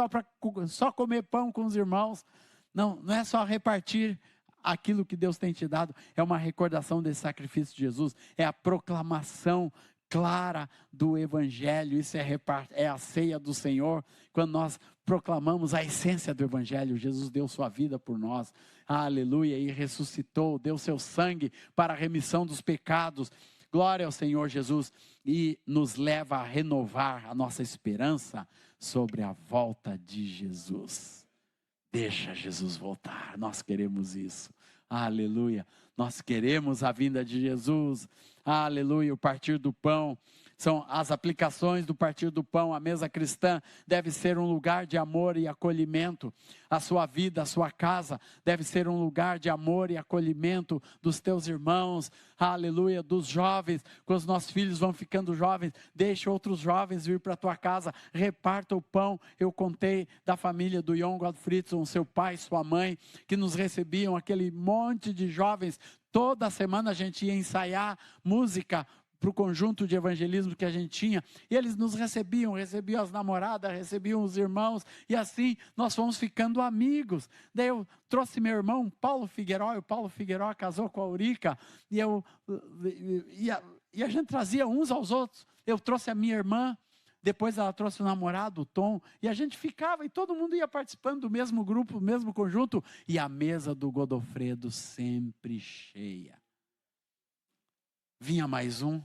só comer pão com os irmãos, não é só repartir aquilo que Deus tem te dado, é uma recordação desse sacrifício de Jesus, é a proclamação clara do Evangelho, isso é a ceia do Senhor, quando nós proclamamos a essência do Evangelho, Jesus deu sua vida por nós, aleluia, e ressuscitou, deu seu sangue para a remissão dos pecados, glória ao Senhor Jesus, e nos leva a renovar a nossa esperança sobre a volta de Jesus. Deixa Jesus voltar, nós queremos isso, aleluia, nós queremos a vinda de Jesus, aleluia, o partir do pão, são as aplicações do partir do pão, a mesa cristã deve ser um lugar de amor e acolhimento, a sua vida, a sua casa deve ser um lugar de amor e acolhimento dos teus irmãos, aleluia, dos jovens, quando os nossos filhos vão ficando jovens, deixa outros jovens vir para a tua casa, reparta o pão. Eu contei da família do Jon Gottfriedson, seu pai, sua mãe, que nos recebiam, aquele monte de jovens, toda semana a gente ia ensaiar música para o conjunto de evangelismo que a gente tinha, e eles nos recebiam as namoradas, recebiam os irmãos, e assim nós fomos ficando amigos. Daí eu trouxe meu irmão, Paulo Figueiró, e o Paulo Figueiró casou com a Eurica, e a gente trazia uns aos outros. Eu trouxe a minha irmã, depois ela trouxe o namorado, o Tom, e a gente ficava, e todo mundo ia participando do mesmo grupo, do mesmo conjunto, e a mesa do Godofredo sempre cheia. Vinha mais um,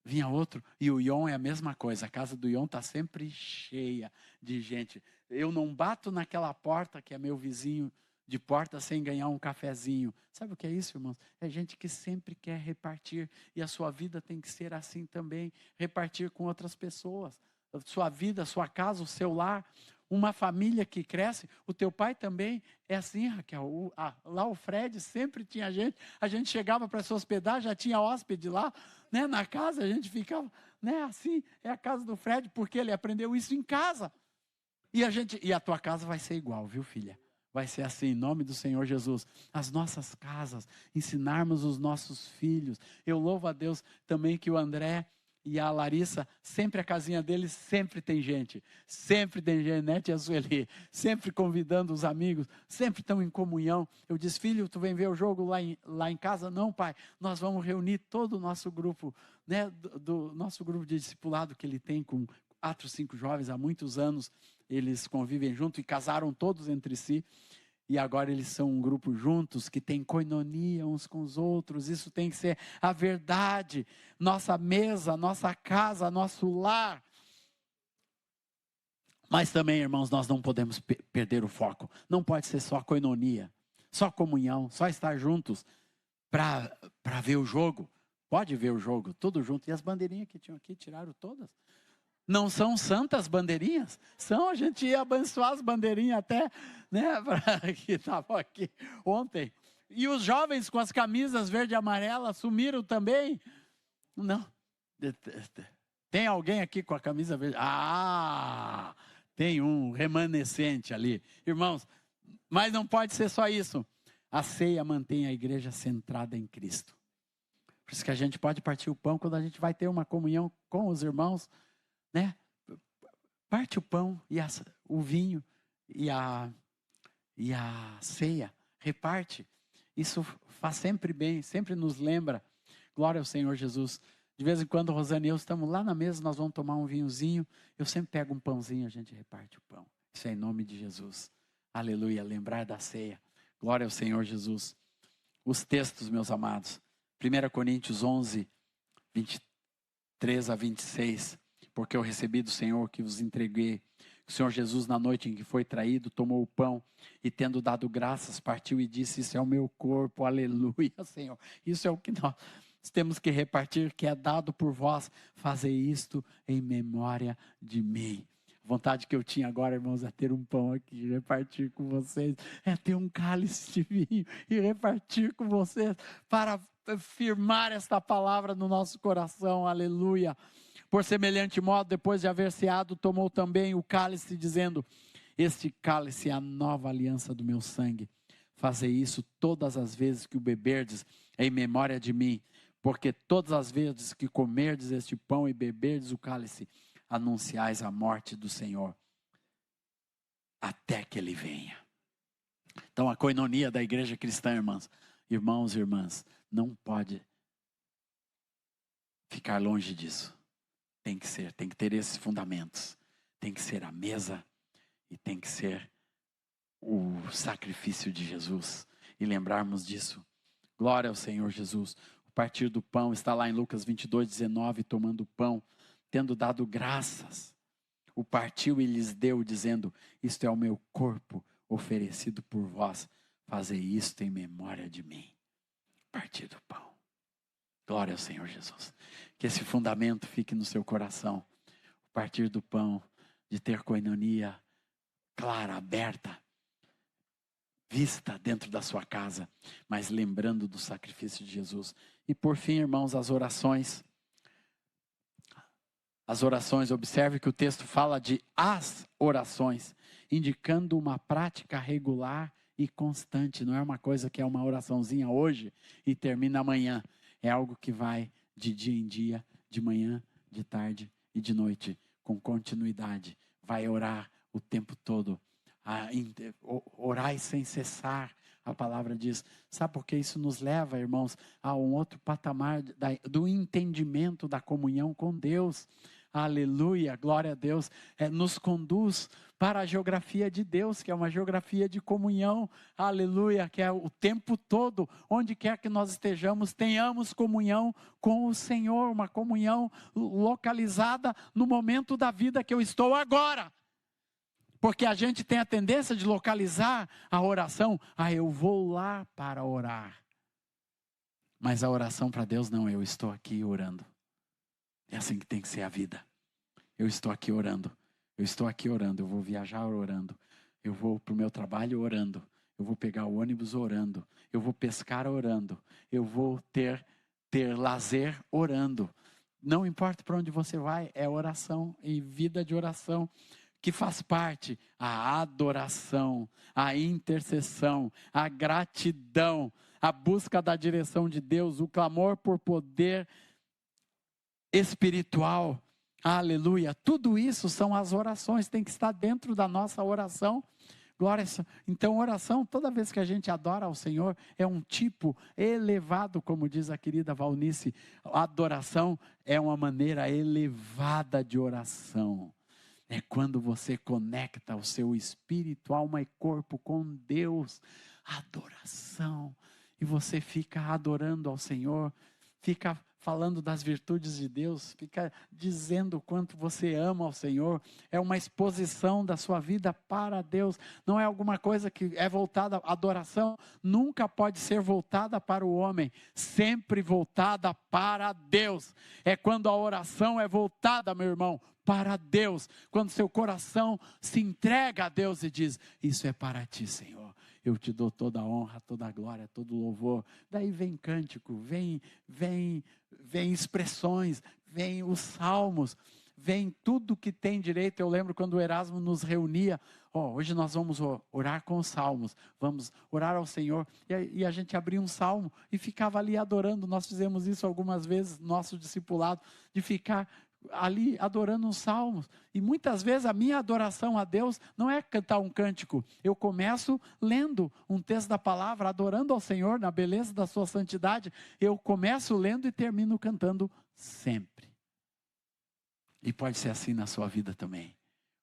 vinha outro, e o Jon é a mesma coisa, a casa do Jon está sempre cheia de gente. Eu não bato naquela porta que é meu vizinho de porta sem ganhar um cafezinho. Sabe o que é isso, irmãos? É gente que sempre quer repartir, e a sua vida tem que ser assim também, repartir com outras pessoas. A sua vida, a sua casa, o seu lar, uma família que cresce, o teu pai também é assim, Raquel, lá o Fred sempre tinha gente, a gente chegava para se hospedar, já tinha hóspede lá, né, na casa, a gente ficava, né, assim, é a casa do Fred, porque ele aprendeu isso em casa, e a tua casa vai ser igual, viu, filha? Vai ser assim, em nome do Senhor Jesus, as nossas casas, ensinarmos os nossos filhos. Eu louvo a Deus também que o André e a Larissa, sempre a casinha deles, sempre tem gente, né, tia Sueli? Sempre convidando os amigos, sempre estão em comunhão. Eu disse, filho, tu vem ver o jogo lá em casa? Não, pai, nós vamos reunir todo o nosso grupo, né, do nosso grupo de discipulado que ele tem com 4, 5 jovens, há muitos anos, eles convivem junto e casaram todos entre si. E agora eles são um grupo juntos, que tem coinonia uns com os outros. Isso tem que ser a verdade. Nossa mesa, nossa casa, nosso lar. Mas também, irmãos, nós não podemos perder o foco. Não pode ser só coinonia, só comunhão, só estar juntos para ver o jogo. Pode ver o jogo, tudo junto. E as bandeirinhas que tinham aqui, tiraram todas. Não são santas bandeirinhas? São, a gente ia abençoar as bandeirinhas até, né, que estavam aqui ontem. E os jovens com as camisas verde e amarela sumiram também? Não. Tem alguém aqui com a camisa verde? Ah, tem um remanescente ali. Irmãos, mas não pode ser só isso. A ceia mantém a igreja centrada em Cristo. Por isso que a gente pode partir o pão quando a gente vai ter uma comunhão com os irmãos, né? Parte o pão e o vinho e a ceia, reparte. Isso faz sempre bem, sempre nos lembra. Glória ao Senhor Jesus. De vez em quando, Rosane e eu estamos lá na mesa, nós vamos tomar um vinhozinho. Eu sempre pego um pãozinho, a gente reparte o pão. Isso é em nome de Jesus. Aleluia, lembrar da ceia. Glória ao Senhor Jesus. Os textos, meus amados. 1 Coríntios 11, 23 a 26. Porque eu recebi do Senhor que vos entreguei. O Senhor Jesus, na noite em que foi traído, tomou o pão e, tendo dado graças, partiu e disse, isso é o meu corpo, aleluia, Senhor. Isso é o que nós temos que repartir, que é dado por vós. Fazei isto em memória de mim. A vontade que eu tinha agora, irmãos, é ter um pão aqui, repartir com vocês. É ter um cálice de vinho e repartir com vocês para firmar esta palavra no nosso coração, aleluia. Por semelhante modo, depois de haver ceado, tomou também o cálice, dizendo, este cálice é a nova aliança do meu sangue. Fazei isso todas as vezes que o beberdes em memória de mim, porque todas as vezes que comerdes este pão e beberdes o cálice, anunciais a morte do Senhor, até que Ele venha. Então a coinonia da igreja cristã, irmãos e irmãs, não pode ficar longe disso. Tem que ter esses fundamentos. Tem que ser a mesa e tem que ser o sacrifício de Jesus. E lembrarmos disso. Glória ao Senhor Jesus. O partir do pão está lá em Lucas 22, 19, tomando o pão, tendo dado graças. O partiu e lhes deu, dizendo, isto é o meu corpo oferecido por vós. Fazei isto em memória de mim. Partir do pão. Glória ao Senhor Jesus. Que esse fundamento fique no seu coração. O partir do pão, de ter coinonia clara, aberta, vista dentro da sua casa, mas lembrando do sacrifício de Jesus. E por fim, irmãos, as orações. As orações, observe que o texto fala de as orações, indicando uma prática regular e constante. Não é uma coisa que é uma oraçãozinha hoje e termina amanhã. É algo que vai de dia em dia, de manhã, de tarde e de noite, com continuidade. Vai orar o tempo todo. Orai sem cessar, a palavra diz. Sabe por que isso nos leva, irmãos, a um outro patamar do entendimento da comunhão com Deus. Aleluia, glória a Deus. Nos conduz para a geografia de Deus, que é uma geografia de comunhão. Aleluia, que é o tempo todo, onde quer que nós estejamos, tenhamos comunhão com o Senhor. Uma comunhão localizada no momento da vida que eu estou agora. Porque a gente tem a tendência de localizar a oração. Eu vou lá para orar. Mas a oração para Deus não, eu estou aqui orando. É assim que tem que ser a vida. Eu estou aqui orando. Eu estou aqui orando. Eu vou viajar orando. Eu vou para o meu trabalho orando. Eu vou pegar o ônibus orando. Eu vou pescar orando. Eu vou ter lazer orando. Não importa para onde você vai, é oração e vida de oração. Que faz parte a adoração, a intercessão, a gratidão, a busca da direção de Deus, o clamor por poder espiritual. Aleluia. Tudo isso são as orações, tem que estar dentro da nossa oração. Glória. Então, oração, toda vez que a gente adora ao Senhor, é um tipo elevado, como diz a querida Valnice. A adoração é uma maneira elevada de oração. É quando você conecta o seu espírito, alma e corpo com Deus. Adoração. E você fica adorando ao Senhor, fica falando das virtudes de Deus, fica dizendo o quanto você ama ao Senhor. É uma exposição da sua vida para Deus. Não é alguma coisa que é voltada, a adoração nunca pode ser voltada para o homem, sempre voltada para Deus. É quando a oração é voltada, meu irmão, para Deus. Quando seu coração se entrega a Deus e diz: isso é para ti, Senhor. Eu te dou toda a honra, toda a glória, todo o louvor. Daí vem cântico, vem expressões, vem os salmos, vem tudo que tem direito. Eu lembro quando o Erasmo nos reunia, hoje nós vamos orar com os salmos, vamos orar ao Senhor, e a gente abria um salmo e ficava ali adorando. Nós fizemos isso algumas vezes, nosso discipulado, de ficar ali adorando os salmos. E muitas vezes a minha adoração a Deus não é cantar um cântico. Eu começo lendo um texto da palavra, adorando ao Senhor na beleza da sua santidade. Eu começo lendo e termino cantando sempre. E pode ser assim na sua vida também.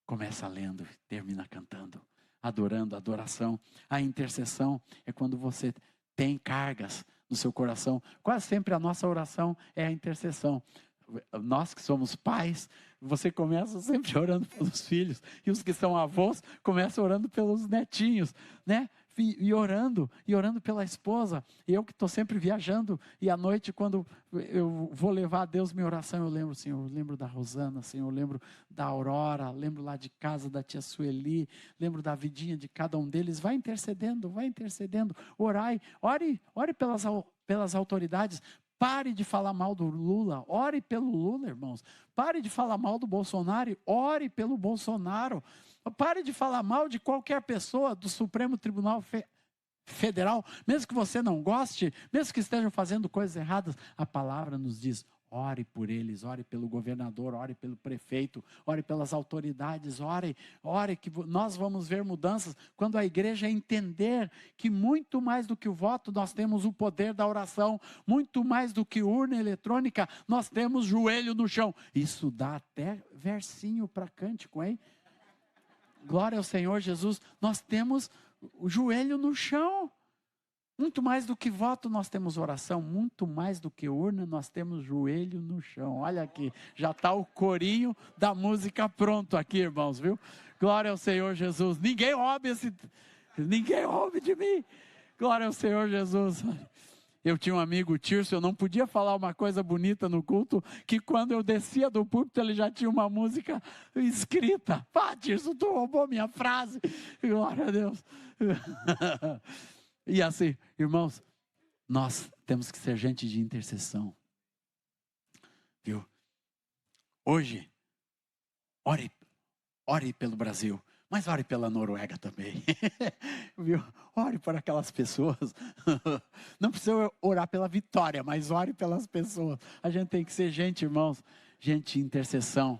Começa lendo e termina cantando, adorando. Adoração. A intercessão é quando você tem cargas no seu coração. Quase sempre a nossa oração é a intercessão. Nós que somos pais, você começa sempre orando pelos filhos, e os que são avós começam orando pelos netinhos, né? E orando pela esposa. E eu que estou sempre viajando, e à noite quando eu vou levar a Deus minha oração, eu lembro, Senhor, eu lembro da Rosana, Senhor, eu lembro da Aurora, lembro lá de casa da tia Sueli, lembro da vidinha de cada um deles. Vai intercedendo, orai, ore pelas autoridades. Pare de falar mal do Lula, ore pelo Lula, irmãos. Pare de falar mal do Bolsonaro, ore pelo Bolsonaro. Pare de falar mal de qualquer pessoa do Supremo Tribunal Federal, mesmo que você não goste, mesmo que estejam fazendo coisas erradas. A palavra nos diz: ore por eles, ore pelo governador, ore pelo prefeito, ore pelas autoridades, ore que nós vamos ver mudanças quando a igreja entender que muito mais do que o voto, nós temos o poder da oração, muito mais do que urna eletrônica, nós temos joelho no chão. Isso dá até versinho para cântico, hein? Glória ao Senhor Jesus, nós temos o joelho no chão. Muito mais do que voto, nós temos oração. Muito mais do que urna, nós temos joelho no chão. Olha aqui, já está o corinho da música pronto aqui, irmãos, viu? Glória ao Senhor Jesus. Ninguém roube de mim. Glória ao Senhor Jesus. Eu tinha um amigo, o Tirso, eu não podia falar uma coisa bonita no culto, que quando eu descia do púlpito, ele já tinha uma música escrita. Pá, Tirso, tu roubou minha frase. Glória a Deus. E assim, irmãos, nós temos que ser gente de intercessão, viu? Hoje, ore pelo Brasil, mas ore pela Noruega também, viu? Ore por aquelas pessoas. Não precisa orar pela vitória, mas ore pelas pessoas. A gente tem que ser gente, irmãos, gente de intercessão.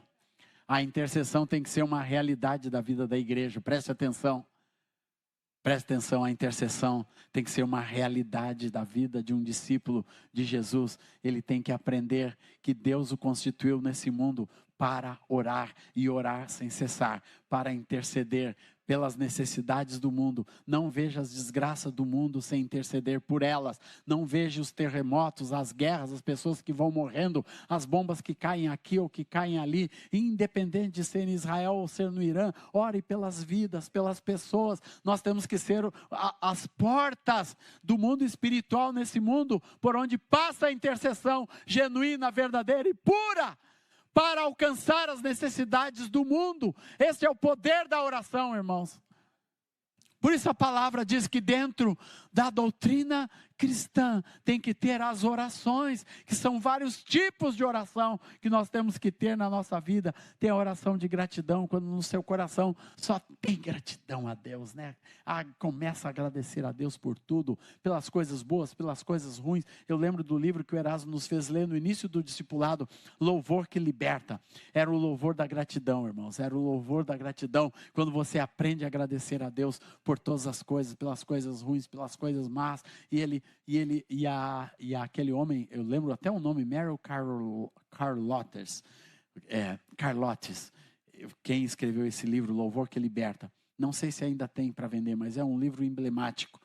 A intercessão tem que ser uma realidade da vida da igreja, preste atenção. Preste atenção, a intercessão tem que ser uma realidade da vida de um discípulo de Jesus. Ele tem que aprender que Deus o constituiu nesse mundo para orar e orar sem cessar, para interceder pelas necessidades do mundo. Não veja as desgraças do mundo sem interceder por elas. Não veja os terremotos, as guerras, as pessoas que vão morrendo, as bombas que caem aqui ou que caem ali, independente de ser em Israel ou ser no Irã. Ore pelas vidas, pelas pessoas. Nós temos que ser as portas do mundo espiritual nesse mundo, por onde passa a intercessão genuína, verdadeira e pura, para alcançar as necessidades do mundo. Esse é o poder da oração, irmãos. Por isso a palavra diz que dentro da doutrina cristã tem que ter as orações, que são vários tipos de oração que nós temos que ter na nossa vida. Tem a oração de gratidão, quando no seu coração só tem gratidão a Deus, né? Começa a agradecer a Deus por tudo, pelas coisas boas, pelas coisas ruins. Eu lembro do livro que o Erasmo nos fez ler no início do discipulado, Louvor que Liberta. Era o louvor da gratidão, irmãos, era o louvor da gratidão, quando você aprende a agradecer a Deus por todas as coisas, pelas coisas ruins, pelas coisas más. E aquele homem, eu lembro até o nome, Merrill Carlottes, quem escreveu esse livro, Louvor que Liberta. Não sei se ainda tem para vender, mas é um livro emblemático.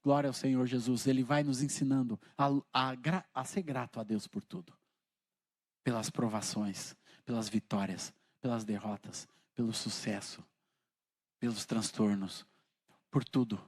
Glória ao Senhor Jesus. Ele vai nos ensinando a ser grato a Deus por tudo. Pelas provações, pelas vitórias, pelas derrotas, pelo sucesso, pelos transtornos, por tudo.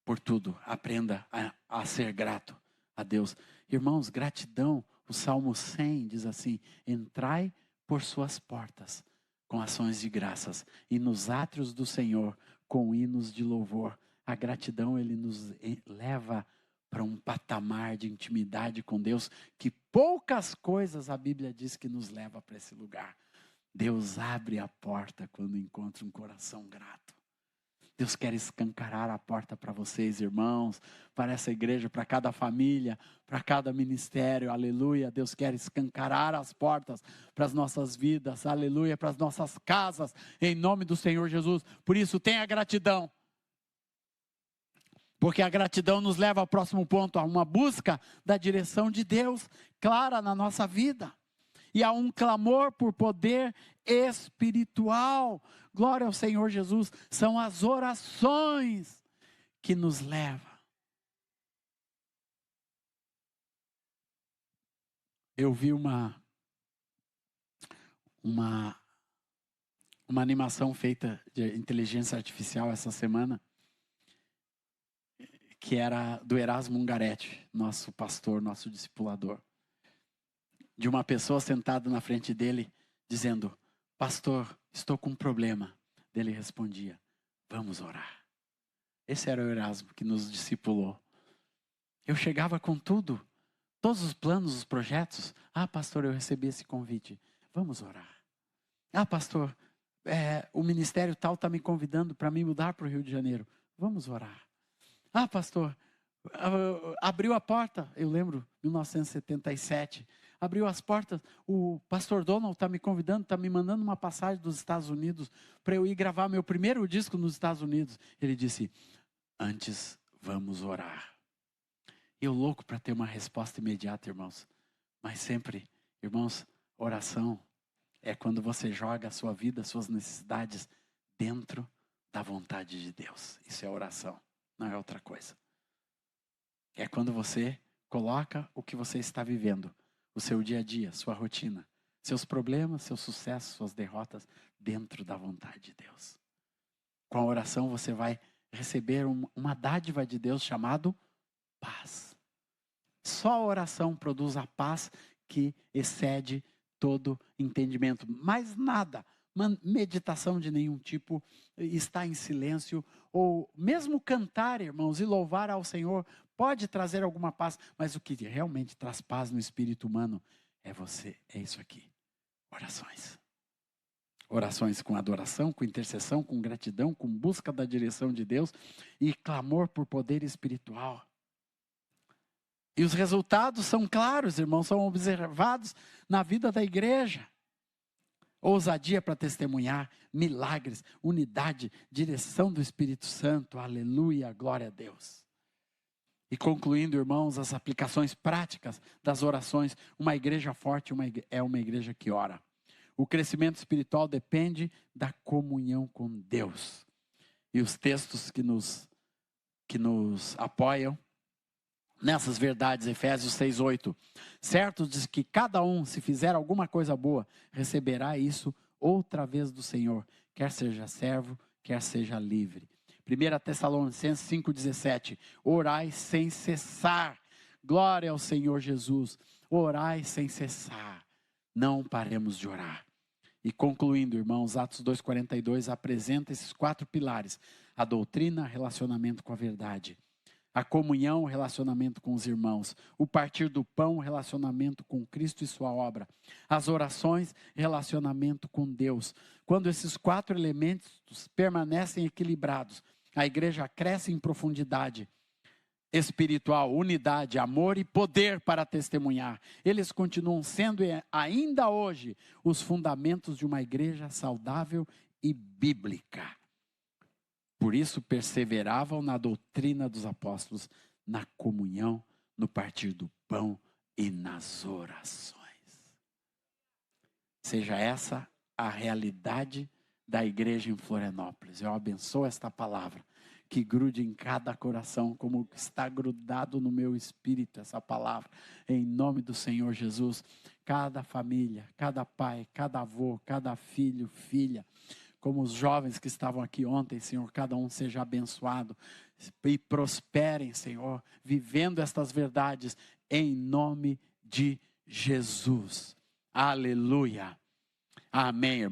Por tudo, aprenda a ser grato a Deus. Irmãos, gratidão, o Salmo 100 diz assim: entrai por suas portas com ações de graças e nos átrios do Senhor com hinos de louvor. A gratidão, ele nos leva para um patamar de intimidade com Deus, que poucas coisas a Bíblia diz que nos leva para esse lugar. Deus abre a porta quando encontra um coração grato. Deus quer escancarar a porta para vocês, irmãos, para essa igreja, para cada família, para cada ministério, aleluia. Deus quer escancarar as portas para as nossas vidas, aleluia, para as nossas casas, em nome do Senhor Jesus. Por isso, tenha gratidão, porque a gratidão nos leva ao próximo ponto, a uma busca da direção de Deus clara na nossa vida. E há um clamor por poder espiritual. Glória ao Senhor Jesus. São as orações que nos levam. Eu vi uma animação feita de inteligência artificial essa semana, que era do Erasmo Ungaretti, nosso pastor, nosso discipulador. De uma pessoa sentada na frente dele, dizendo: pastor, estou com um problema. Ele respondia: vamos orar. Esse era o Erasmo que nos discipulou. Eu chegava com tudo, todos os planos, os projetos. Pastor, eu recebi esse convite, vamos orar. Pastor, o ministério tal está me convidando para me mudar para o Rio de Janeiro, vamos orar. Pastor, abriu a porta, eu lembro, 1977, abriu as portas, o pastor Donald está me convidando, está me mandando uma passagem dos Estados Unidos para eu ir gravar meu primeiro disco nos Estados Unidos. Ele disse: antes vamos orar. Eu louco para ter uma resposta imediata, irmãos. Mas sempre, irmãos, oração é quando você joga a sua vida, as suas necessidades dentro da vontade de Deus. Isso é oração, não é outra coisa. É quando você coloca o que você está vivendo, o seu dia a dia, sua rotina, seus problemas, seu sucesso, suas derrotas, dentro da vontade de Deus. Com a oração você vai receber uma dádiva de Deus chamado paz. Só a oração produz a paz que excede todo entendimento. Mais nada, meditação de nenhum tipo, estar em silêncio, ou mesmo cantar, irmãos, e louvar ao Senhor, pode trazer alguma paz, mas o que realmente traz paz no espírito humano é isso aqui, orações. Orações com adoração, com intercessão, com gratidão, com busca da direção de Deus e clamor por poder espiritual. E os resultados são claros, irmãos, são observados na vida da igreja. Ousadia para testemunhar, milagres, unidade, direção do Espírito Santo, aleluia, glória a Deus. E concluindo, irmãos, as aplicações práticas das orações, uma igreja forte é uma igreja que ora. O crescimento espiritual depende da comunhão com Deus. E os textos que nos apoiam nessas verdades, Efésios 6:8. Certo diz que cada um, se fizer alguma coisa boa, receberá isso outra vez do Senhor, quer seja servo, quer seja livre. 1 Tessalonicenses 5:17. Orai sem cessar. Glória ao Senhor Jesus. Orai sem cessar. Não paremos de orar. E concluindo, irmãos, Atos 2:42 apresenta esses 4 pilares: a doutrina, relacionamento com a verdade, A comunhão, relacionamento com os irmãos. O partir do pão, relacionamento com Cristo e sua obra. As orações, relacionamento com Deus. Quando esses 4 elementos permanecem equilibrados, a igreja cresce em profundidade espiritual, unidade, amor e poder para testemunhar. Eles continuam sendo ainda hoje os fundamentos de uma igreja saudável e bíblica. Por isso perseveravam na doutrina dos apóstolos, na comunhão, no partir do pão e nas orações. Seja essa a realidade da igreja em Florianópolis. Eu abençoo esta palavra, que grude em cada coração, como está grudado no meu espírito essa palavra, em nome do Senhor Jesus. Cada família, cada pai, cada avô, cada filho, filha, como os jovens que estavam aqui ontem, Senhor, cada um seja abençoado e prosperem, Senhor, vivendo estas verdades em nome de Jesus. Aleluia. Amém, irmão.